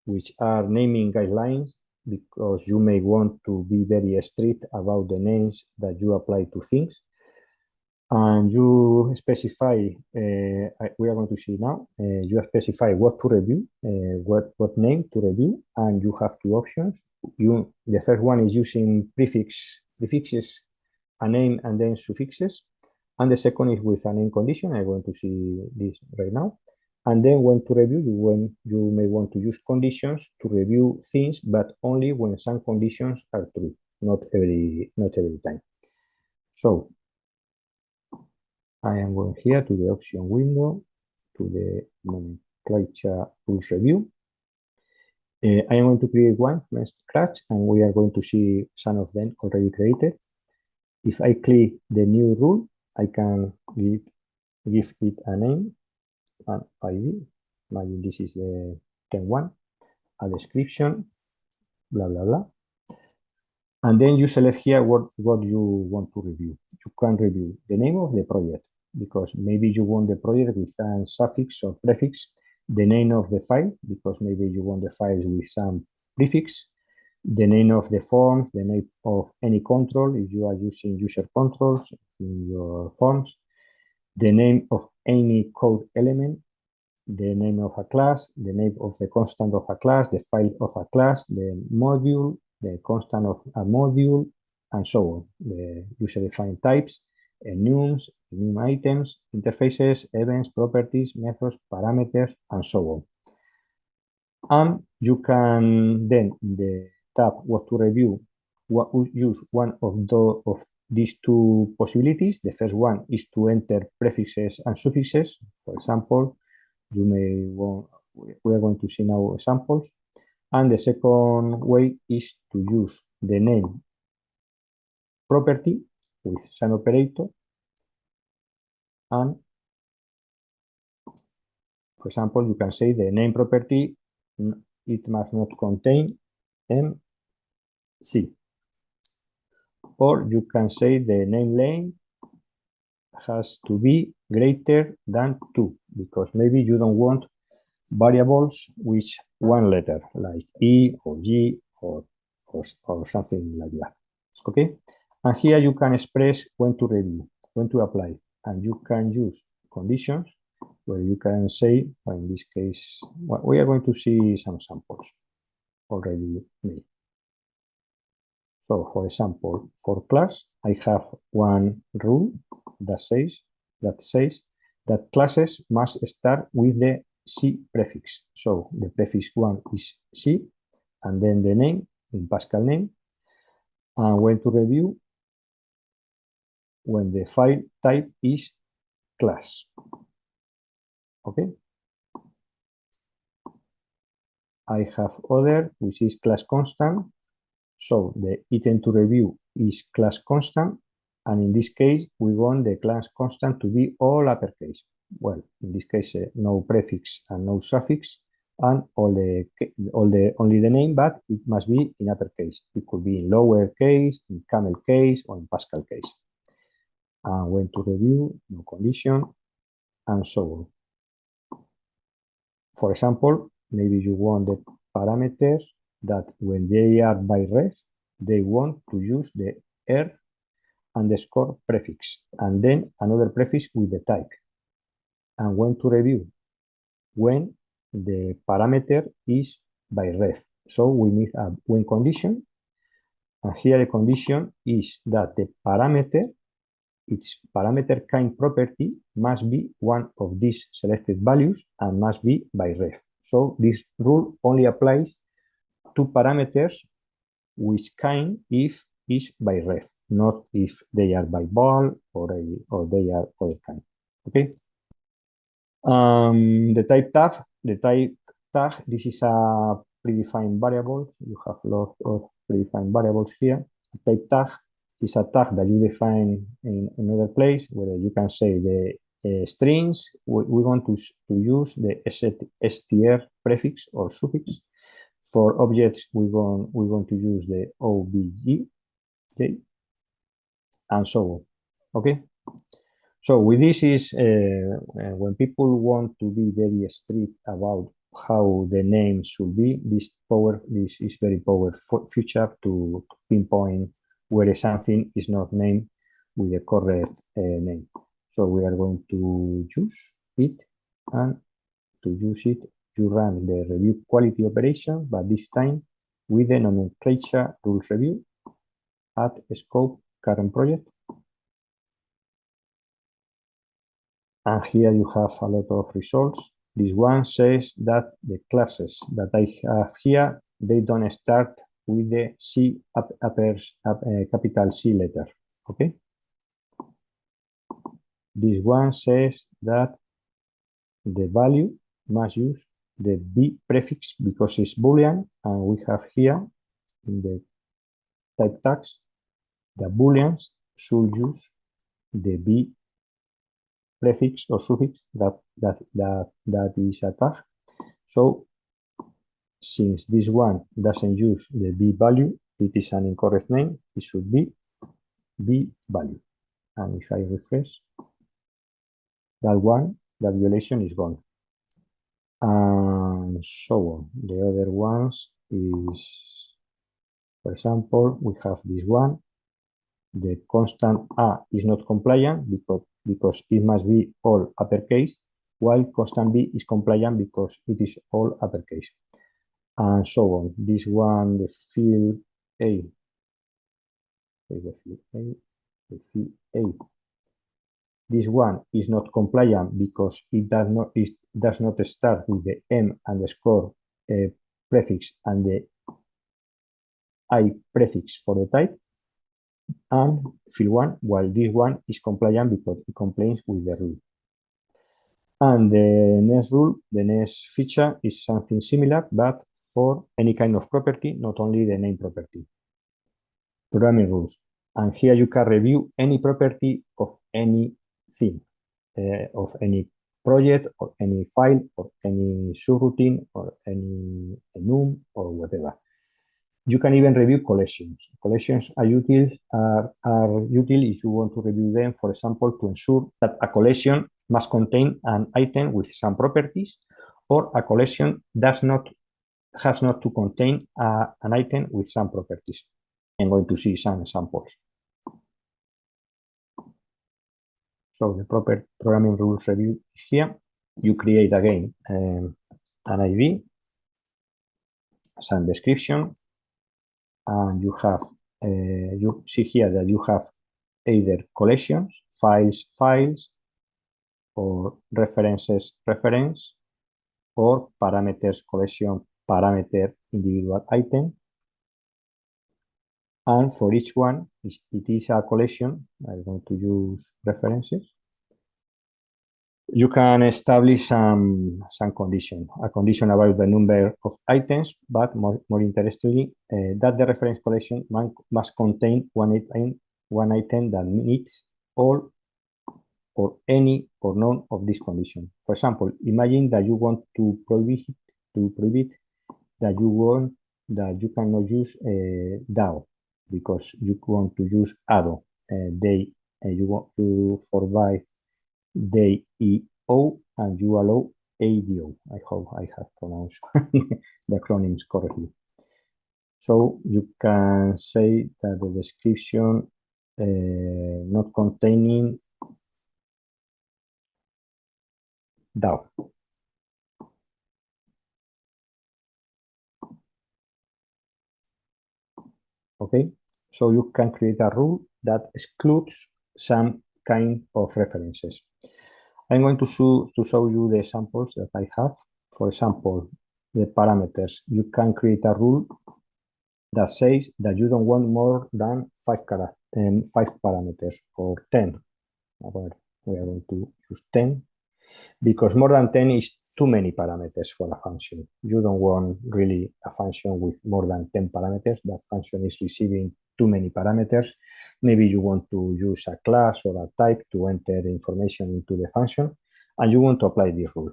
which are naming guidelines, because you may want to be very strict about the names that you apply to things. And you specify, we are going to see now, you specify what to review, what name to review, and you have two options. The first one is using prefixes, a name and then suffixes. And the second is with a name condition. I'm going to see this right now. And then when to review, you may want to use conditions to review things, but only when some conditions are true, not every time. So I am going here to the option window, to the nomenclature rules review. I am going to create one from scratch, and we are going to see some of them already created. If I click the new rule, I can give it a name, an ID. Imagine this is the 10.1, a description, blah, blah, blah. And then you select here what you want to review. You can review the name of the project, because maybe you want the project with a suffix or prefix, the name of the file, because maybe you want the files with some prefix, the name of the forms, the name of any control, if you are using user controls in your forms, the name of any code element, the name of a class, the name of the constant of a class, the file of a class, the module, the constant of a module, and so on. The user-defined types, enums, enum items, interfaces, events, properties, methods, parameters, and so on. And you can then, in the tab what to review, use one of these two possibilities. The first one is to enter prefixes and suffixes. For example, you may want, we are going to see now examples. And the second way is to use the name property with some operator. And for example, you can say the name property it must not contain MC. Or you can say the name lane has to be greater than 2, because maybe you don't want variables with one letter, like E or G or something like that. Okay, and here you can express when to review, when to apply, and you can use conditions where you can say, well, in this case, well, we are going to see some samples already made. So, for example, for class, I have one rule that says that classes must start with the C prefix. So the prefix 1 is C, and then the name in Pascal name, and when to review when the file type is class. Okay. I have other, which is class constant. So the item to review is class constant, and in this case we want the class constant to be all uppercase. Well, in this case, no prefix and no suffix, and only the name, but it must be in uppercase. It could be in lower case, in camel case, or in Pascal case. And when to review, no condition, and so on. For example, maybe you want the parameters that when they are by ref, they want to use the R underscore prefix, and then another prefix with the type. And when to review, when the parameter is by ref. So we need a when condition, and here the condition is that the parameter, its parameter kind property must be one of these selected values and must be by ref. So this rule only applies to parameters which kind if is by ref, not if they are by val or they are other kind. Okay. The type tag, this is a predefined variable. You have lots of predefined variables here. A type tag is a tag that you define in another place where you can say the strings. We want to use the str prefix or suffix. For objects, we're going to use the obj, okay, and so on. Okay. So with this is when people want to be very strict about how the name should be, this is very powerful feature to pinpoint where something is not named with the correct name. So we are going to use it, and to use it, you run the review quality operation, but this time with the nomenclature rules review at scope current project. And here you have a lot of results. This one says that the classes that I have here, they don't start with the C capital C letter. Okay. This one says that the value must use the B prefix because it's Boolean, and we have here in the type tags, the Booleans should use the B prefix or suffix that is a tag. So since this one doesn't use the B value, it is an incorrect name. It should be B value. And if I refresh, that violation is gone. And so on. The other ones is, for example, we have this one. The constant A is not compliant because it must be all uppercase, while constant B is compliant because it is all uppercase. And so on. This one, the field A. The field A. This one is not compliant because it does not start with the M underscore prefix and the I prefix for the type. And field 1, while this one is compliant because it complies with the rule. And the next rule, the next feature is something similar, but for any kind of property, not only the name property. Programming rules. And here you can review any property of any thing, of any project or any file or any subroutine or any enum or whatever. You can even review collections. Collections are util if you want to review them, for example, to ensure that a collection must contain an item with some properties, or a collection has not to contain an item with some properties. I'm going to see some examples. So the proper programming rules review is here. You create again an ID, some description, and you have you see here that you have either collections, files, or references, reference, or parameters, collection, parameter, individual item. And for each one, it is a collection. I'm going to use references. You can establish some condition, a condition about the number of items, but more interestingly, that the reference collection must contain one item that meets all or any or none of these conditions. For example, imagine that you want to prohibit that you cannot use DAO because you want to use ADO. You want to forbid DEO and you allow ADO. I hope I have pronounced the acronyms correctly. So you can say that the description not containing DAO. Okay, so you can create a rule that excludes some kind of references. I'm going to show you the examples that I have. For example, the parameters. You can create a rule that says that you don't want more than 5 parameters or 10. We are going to use 10 because more than 10 is too many parameters for a function. You don't want really a function with more than 10 parameters. That function is receiving too many parameters. Maybe you want to use a class or a type to enter information into the function, and you want to apply this rule.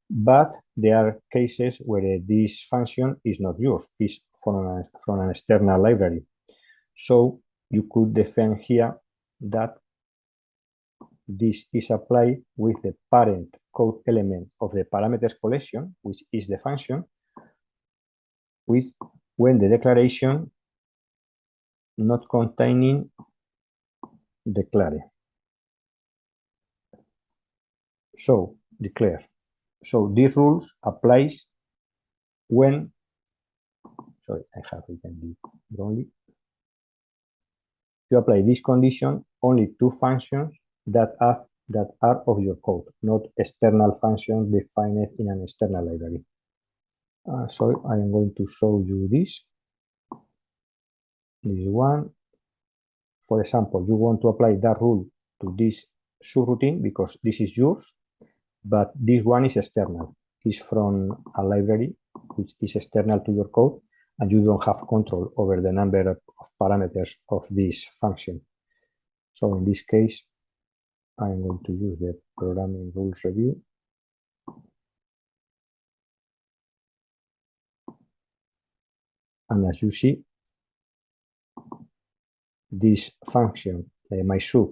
But there are cases where this function is not yours, it's from an external library. So you could define here that this is applied with the parent code element of the parameters collection, which is the function, when the declaration not containing declare. So declare. So these rules applies when, sorry, I have written this wrongly. You apply this condition only to functions that are of your code, not external functions defined in an external library. So I am going to show you this. This one. For example, you want to apply that rule to this subroutine because this is yours, but this one is external. It's from a library which is external to your code, and you don't have control over the number of parameters of this function. So in this case, I'm going to use the programming rules review. And as you see, this function, my sub,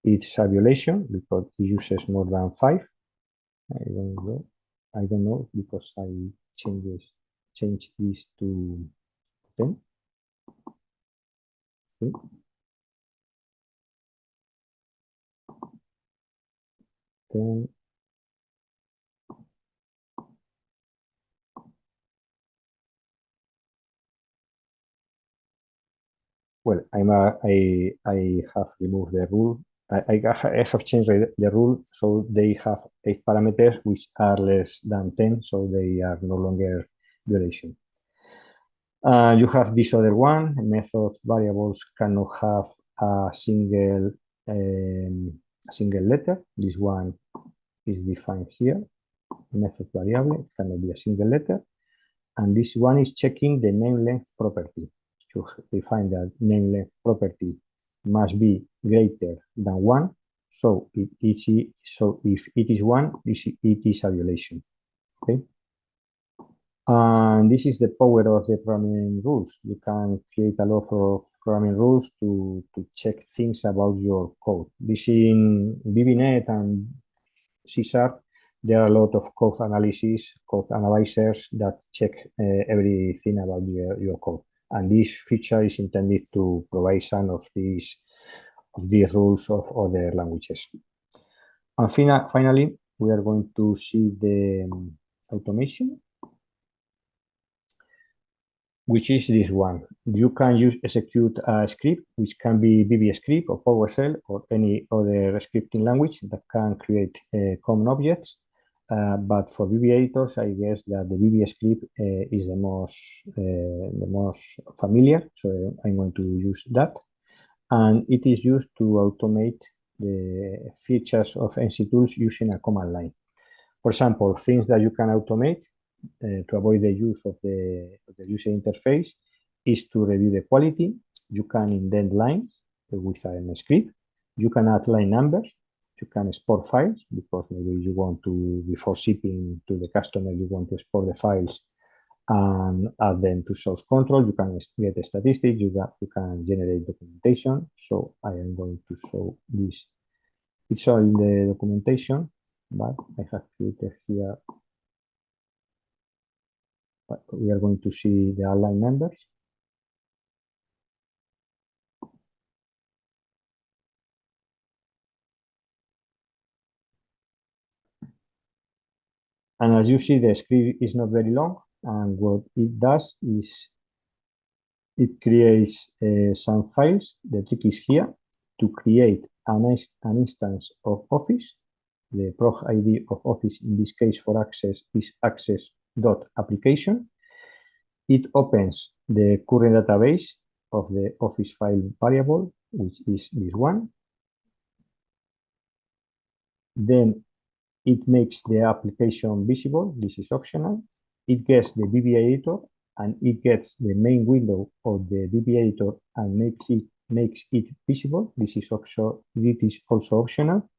it's a violation because it uses more than 5. I don't know because I change this to 10. See? 10. Well, I have removed the rule. I have changed the rule so they have 8 parameters which are less than 10, so they are no longer violation. You have this other one. Method variables cannot have a single letter. This one is defined here. Method variable cannot be a single letter, and this one is checking the name length property. To define that name length property must be greater than 1, So if it is 1, it is a violation. Okay. And this is the power of the programming rules. You can create a lot of programming rules to check things about your code. This in VBNet and C#, there are a lot of code analyzers that check everything about your code. And this feature is intended to provide some of these rules of other languages. And finally, we are going to see the automation, which is this one. You can execute a script, which can be VBScript or PowerShell or any other scripting language that can create common objects. But for VB editors, I guess that the VBScript is the most familiar. So I'm going to use that. And it is used to automate the features of NC tools using a command line. For example, things that you can automate to avoid the use of the user interface is to review the quality. You can indent lines with a script. You can add line numbers. You can export files because maybe you want to, before shipping to the customer, you want to export the files and add them to source control. You can get the statistics. You can generate documentation. So I am going to show this. It's all in the documentation, but I have created here. We are going to see the line numbers. And as you see, the script is not very long. And what it does is it creates some files. The trick is here to create an instance of Office. The prog ID of Office, in this case for Access, is access.application. It opens the current database of the Office file variable, which is this one. Then it makes the application visible. This is optional. It gets the VB editor and it gets the main window of the VB editor and makes it visible. This is also optional.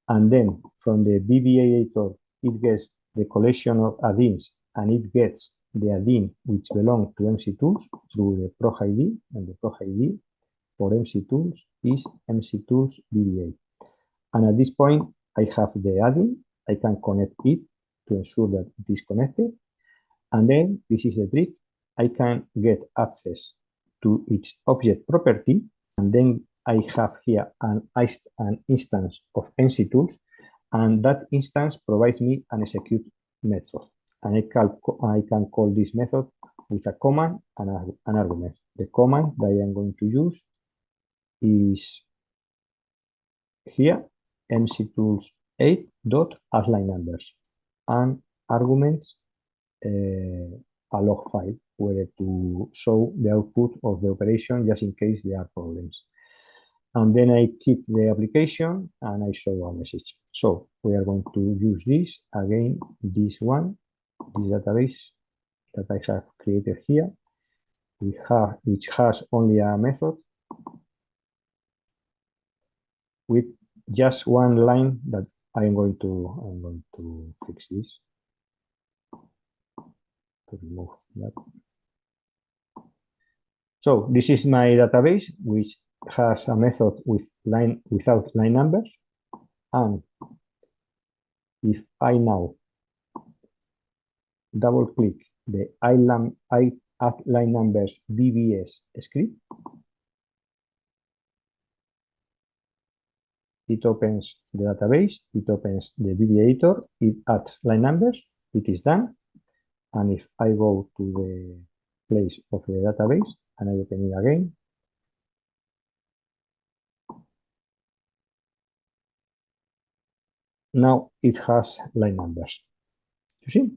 And then from the VB editor, it gets the collection of add-ins and it gets the add-in which belong to MC Tools through the prog ID, and the prog ID for MC Tools is MC Tools VBA. And at this point, I have the add-in. I can connect it to ensure that it is connected. And then this is the trick. I can get access to its object property. And then I have here an instance of NC Tools. And that instance provides me an execute method. And I can call this method with a command and an argument. The command that I am going to use is here, mctools8.addLineNumbers, and arguments a log file where to show the output of the operation just in case there are problems. And then I keep the application and I show a message. So we are going to use this again, this database that I have created here, which has only a method with just one line that I'm going to fix this to remove that. So this is my database, which has a method without line numbers. And if I now double click the add line numbers VBS script, it opens the database, it opens the VB editor, it adds line numbers, it is done. And if I go to the place of the database and I open it again, now it has line numbers. You see?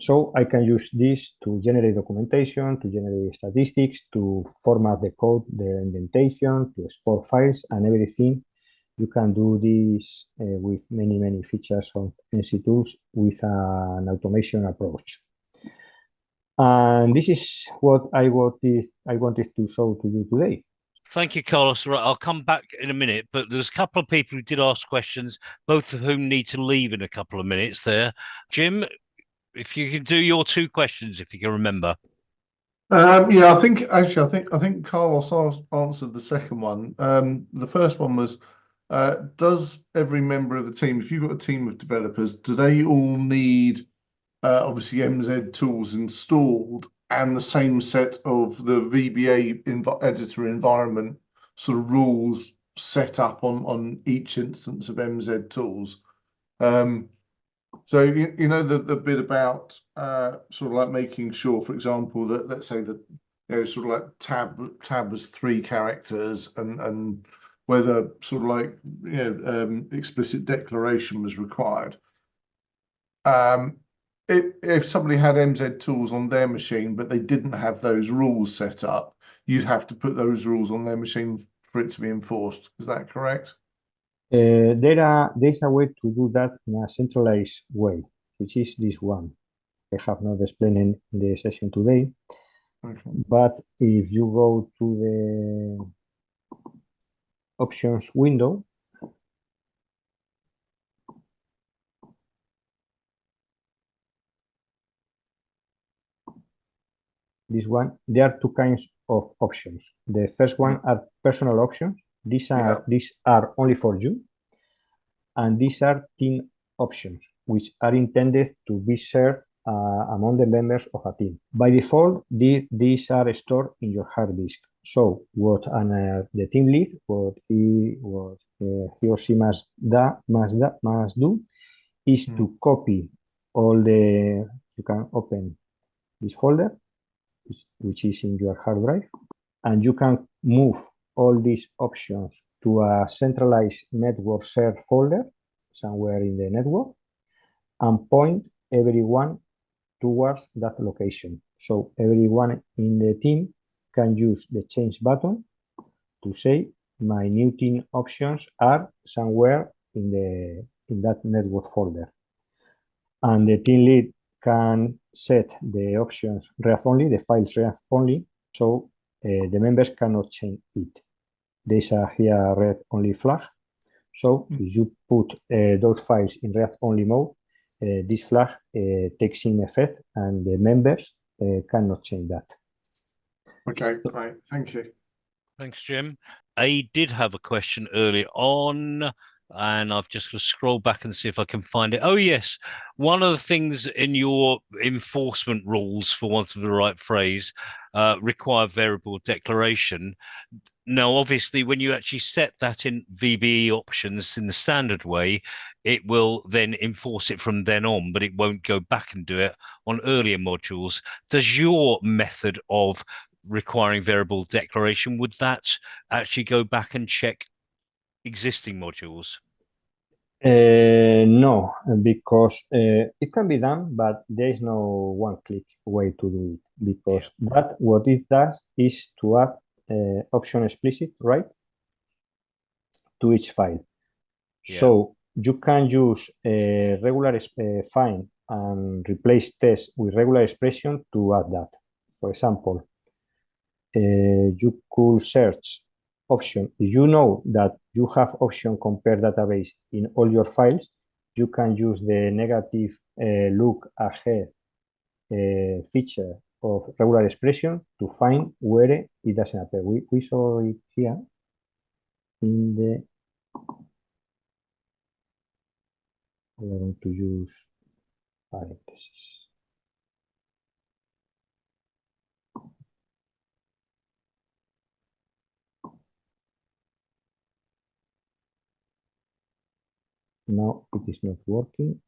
So I can use this to generate documentation, to generate statistics, to format the code, the indentation, to export files and everything. You can do this with many features of NC Tools with an automation approach. And this is what I wanted to show to you today. Thank you, Carlos. Right, I'll come back in a minute, but there's a couple of people who did ask questions, both of whom need to leave in a couple of minutes there. Jim, if you can do your two questions, if you can remember. Yeah, I think Carlos answered the second one. The first one was, does every member of the team, if you've got a team of developers, do they all need obviously MZ tools installed and the same set of the VBA editor environment sort of rules set up on each instance of MZ tools? So you know the bit about sort of like making sure, for example, that let's say that sort of like tab was 3 characters and whether sort of like explicit declaration was required. If somebody had MZ tools on their machine but they didn't have those rules set up, you'd have to put those rules on their machine for it to be enforced. Is that correct? There's a way to do that in a centralized way, which is this one. I have not explained in the session today, Okay. but if you go to the options window, this one, there are two kinds of options. The first one are personal options. These are only for you, and these are team options, which are intended to be shared among the members of a team. By default, these are stored in your hard disk. So what the team lead, what he or she must do is to copy all the. You can open this folder, which is in your hard drive, and you can move all these options to a centralized network shared folder somewhere in the network and point everyone towards that location. So everyone in the team can use the change button to say my new team options are somewhere in that network folder. And the team lead can set the options read-only, the files read-only, so the members cannot change it. There's a here read-only flag. So if you put those files in read-only mode, this flag takes in effect and the members cannot change that. Okay, great. Thank you. Thanks, Jim. I did have a question earlier on, and I've just got to scroll back and see if I can find it. Oh, yes. One of the things in your enforcement rules, for want of the right phrase, require variable declaration. Now, obviously, when you actually set that in VBE options in the standard way, it will then enforce it from then on, but it won't go back and do it on earlier modules. Does your method of requiring variable declaration, would that actually go back and check existing modules? No, because it can be done, but there is no one-click way to do it. Because what it does is to add option explicit, right, to each file. Yeah. So you can use regular find and replace test with regular expression to add that. For example, you could search option. If you know that you have option compare database in all your files, you can use the negative look ahead feature of regular expression to find where it doesn't appear. We saw it here in the. We are going to use parentheses. Now it is not working.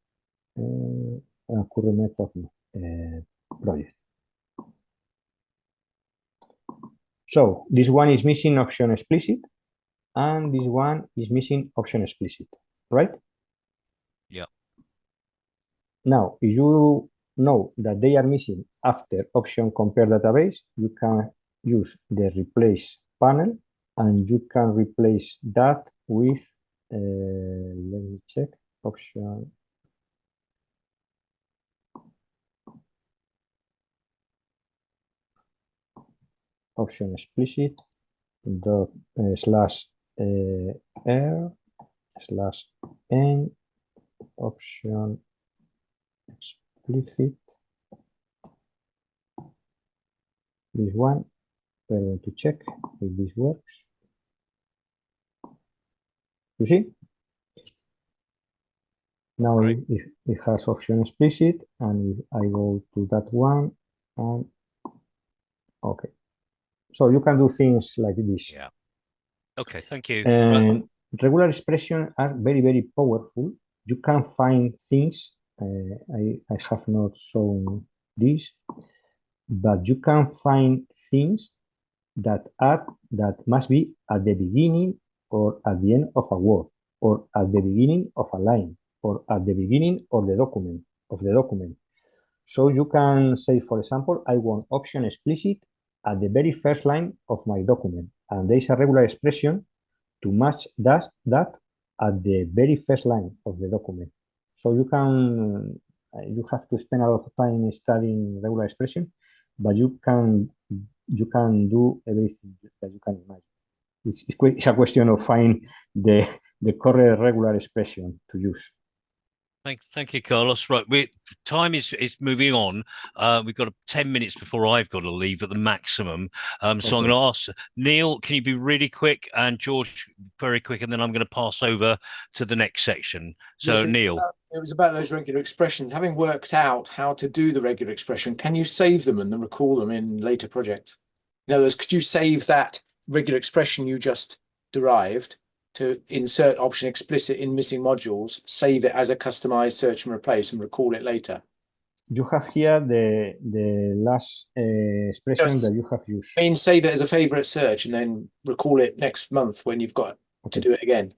Current method project. So this one is missing option explicit, and this one is missing option explicit, right? Yeah. Now, if you know that they are missing after option compare database, you can use the replace panel, and you can replace that with, let me check, option. Option explicit. dot slash r slash n option explicit. This one, we're going to check if this works. You see? Now it has option explicit, and if I go to that one, and okay. So you can do things like this. Yeah. Okay, thank you. And regular expressions are very, very powerful. You can find things. I have not shown this, but you can find things that must be at the beginning or at the end of a word, or at the beginning of a line, or at the beginning of the document. So you can say, for example, I want option explicit at the very first line of my document, and there is a regular expression to match that at the very first line of the document. So you have to spend a lot of time studying regular expression, but you can do everything that you can imagine. It's a question of finding the correct regular expression to use. Thank you, Carlos. Right, time is moving on. We've got 10 minutes before I've got to leave at the maximum. So I'm going to ask Neil, can you be really quick, and George very quick, and then I'm going to pass over to the next section. So yes, Neil. It was about those regular expressions. Having worked out how to do the regular expression, can you save them and then recall them in later projects? In other words, could you save that regular expression you just derived to insert option explicit in missing modules, save it as a customized search and replace, and recall it later? You have here the last expression that you have used. I mean, save it as a favorite search and then recall it next month when you've got to do it again.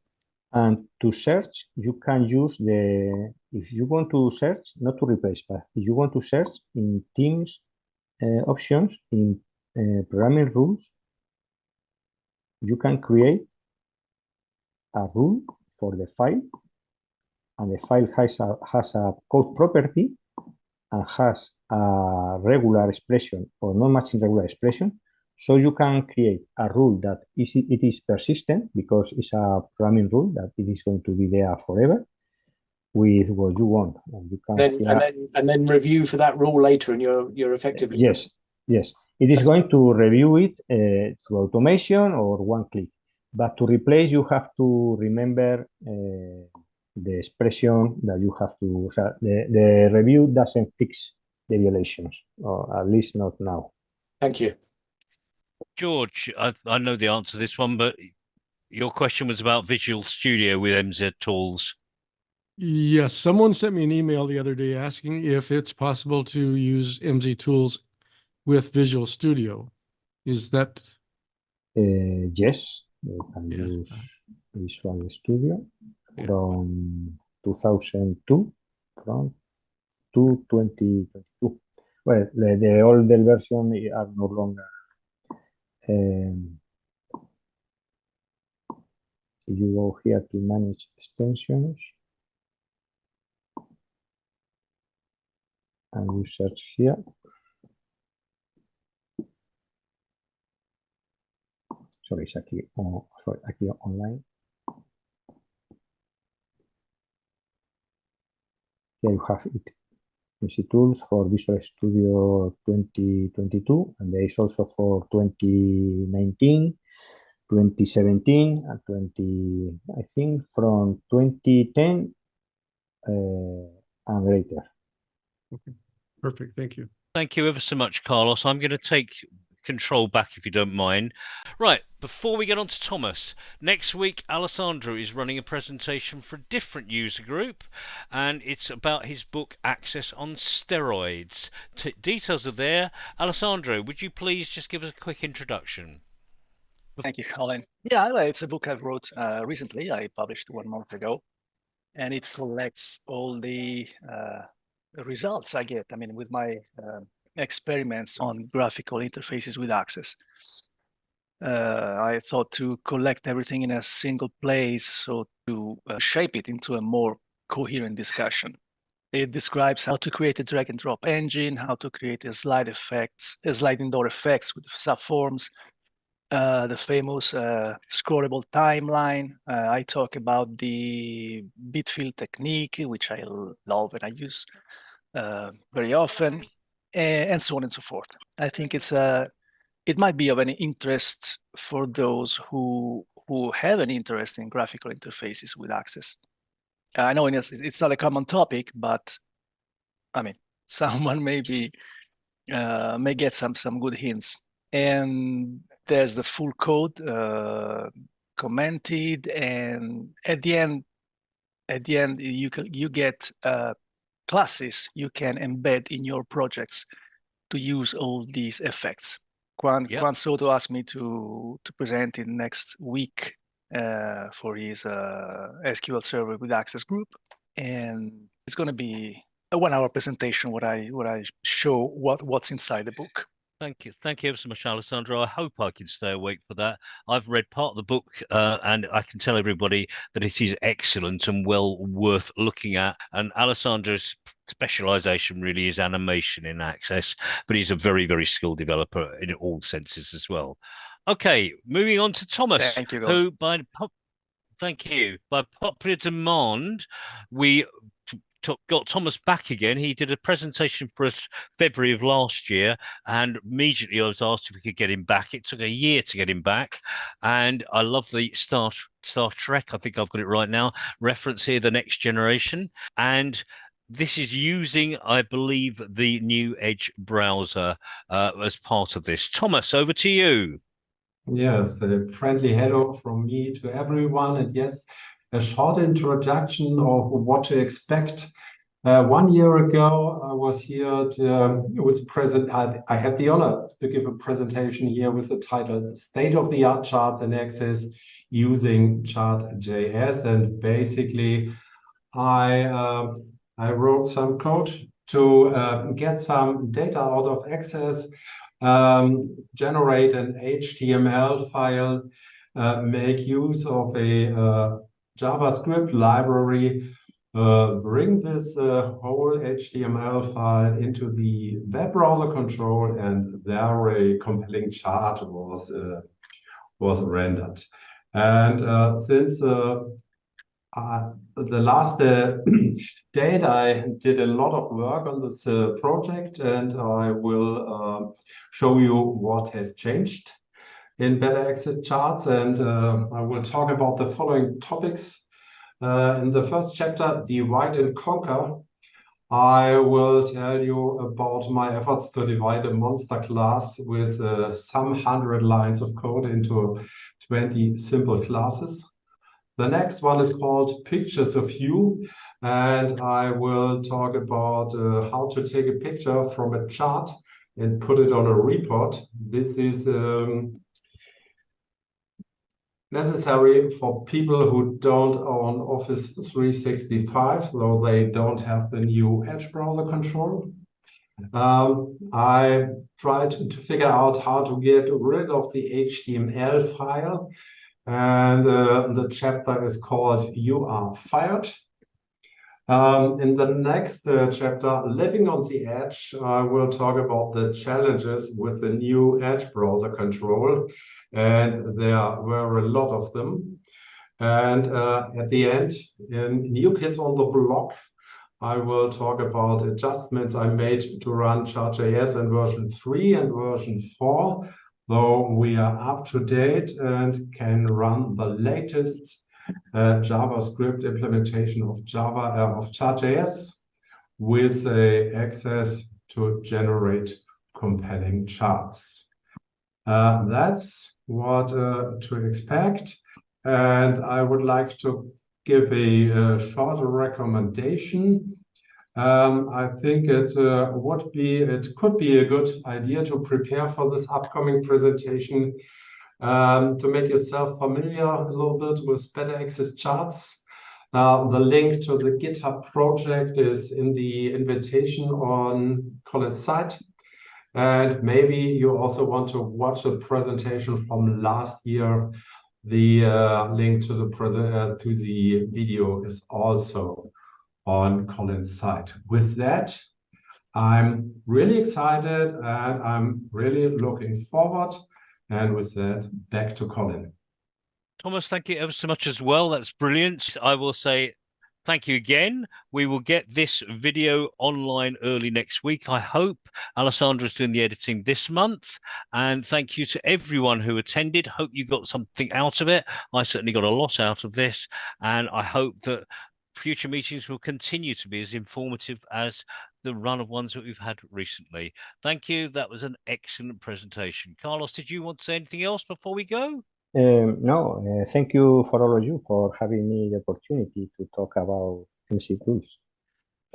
And to search, you can use if you want to search, not to replace, but if you want to search in Teams options, in programming rules, you can create a rule for the file, and the file has a code property and has a regular expression or non-matching regular expression. So you can create a rule that it is persistent because it's a programming rule that it is going to be there forever with what you want. And you can and then review for that rule later, and you're effectively yes. It is going to review it through automation or one click. But to replace, you have to remember the expression that you have to. So the review doesn't fix the violations, or at least not now. Thank you. George, I know the answer to this one, but your question was about Visual Studio with MZ Tools. Yes, someone sent me an email the other day asking if it's possible to use MZ Tools with Visual Studio. Is that? Yes, you can use Visual Studio from 2002, from 2022. Well, the older version are no longer. You go here to manage extensions, and you search here. Sorry, it's aquí, aquí online. Here you have it. MZ Tools for Visual Studio 2022, and there is also for 2019, 2017, and I think from 2010 and later. Okay, perfect. Thank you. Thank you ever so much, Carlos. I'm going to take control back if you don't mind. Right, before we get on to Thomas, next week Alessandro is running a presentation for a different user group, and it's about his book Access on Steroids. Details are there. Alessandro, would you please just give us a quick introduction? Thank you, Colin. Yeah, it's a book I wrote recently. I published 1 month ago, and it collects all the results I get. I mean, with my experiments on graphical interfaces with Access. I thought to collect everything in a single place, so to shape it into a more coherent discussion. It describes how to create a drag and drop engine, how to create a sliding door effects with subforms, the famous scrollable timeline. I talk about the bit fill technique, which I love and I use very often, and so on and so forth. I think it might be of any interest for those who have an interest in graphical interfaces with Access. I know it's not a common topic, but I mean, someone may get some good hints. And there's the full code commented, and at the end you get classes you can embed in your projects to use all these effects. Juan Soto asked me to present it next week for his SQL Server with Access group, and it's going to be a 1-hour presentation where I show what's inside the book. Thank you ever so much, Alessandro. I hope I can stay awake for that. I've read part of the book, and I can tell everybody that it is excellent and well worth looking at. And Alessandro's specialization really is animation in Access, but he's a very, very skilled developer in all senses as well. Okay, moving on to Thomas, Thank you, who by popular demand, we got Thomas back again. He did a presentation for us February of last year, and immediately I was asked if we could get him back. It took a year to get him back, and I love the Star Trek, I think I've got it right now, reference here, The Next Generation, and this is using, I believe, the new Edge browser as part of this. Thomas, over to you. Yes, a friendly hello from me to everyone, and yes, a short introduction of what to expect. 1 year ago, I was here with present. I had the honor to give a presentation here with the title "State-of-the-Art Charts in Access Using Chart.js," and basically, I wrote some code to get some data out of Access. Generate an HTML file, make use of a JavaScript library, bring this whole HTML file into the web browser control, and there a compelling chart was rendered. And since the last date, I did a lot of work on this project, and I will show you what has changed in Better Access Charts, and I will talk about the following topics. In the first chapter, Divide and Conquer, I will tell you about my efforts to divide a monster class with some 100 lines of code into 20 simple classes. The next one is called Pictures of You, and I will talk about how to take a picture from a chart and put it on a report. This is necessary for people who don't own Office 365, though they don't have the new Edge browser control. I tried to figure out how to get rid of the HTML file, and the chapter is called You Are Fired. In the next chapter, Living on the Edge, I will talk about the challenges with the new Edge browser control, and there were a lot of them. And at the end, in New Kids on the Block, I will talk about adjustments I made to run Chart.js in version 3 and version 4, though we are up to date and can run the latest JavaScript implementation of Chart.js with access to generate compelling charts. That's what to expect, and I would like to give a short recommendation. I think it could be a good idea to prepare for this upcoming presentation, to make yourself familiar a little bit with Better Access Charts. The link to the GitHub project is in the invitation on Colin's site. And maybe you also want to watch a presentation from last year. The link to the video is also on Colin's site. With that, I'm really excited and I'm really looking forward. And with that, back to Colin. Thomas, thank you ever so much as well. That's brilliant. I will say thank you again. We will get this video online early next week, I hope. Alessandro is doing the editing this month. And thank you to everyone who attended. Hope you got something out of it. I certainly got a lot out of this. And I hope that future meetings will continue to be as informative as the run of ones that we've had recently. Thank you. That was an excellent presentation. Carlos, did you want to say anything else before we go? No, thank you for all of you for having me the opportunity to talk about MC tools.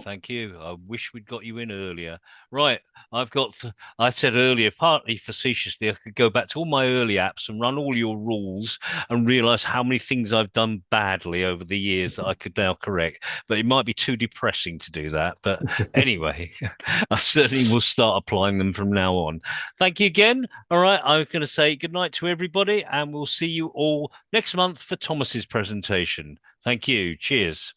Thank you. I wish we'd got you in earlier. Right, I said earlier, partly facetiously, I could go back to all my early apps and run all your rules and realize how many things I've done badly over the years that I could now correct. But it might be too depressing to do that. But anyway, I certainly will start applying them from now on. Thank you again. All right, I'm going to say good night to everybody, and we'll see you all next month for Thomas's presentation. Thank you. Cheers.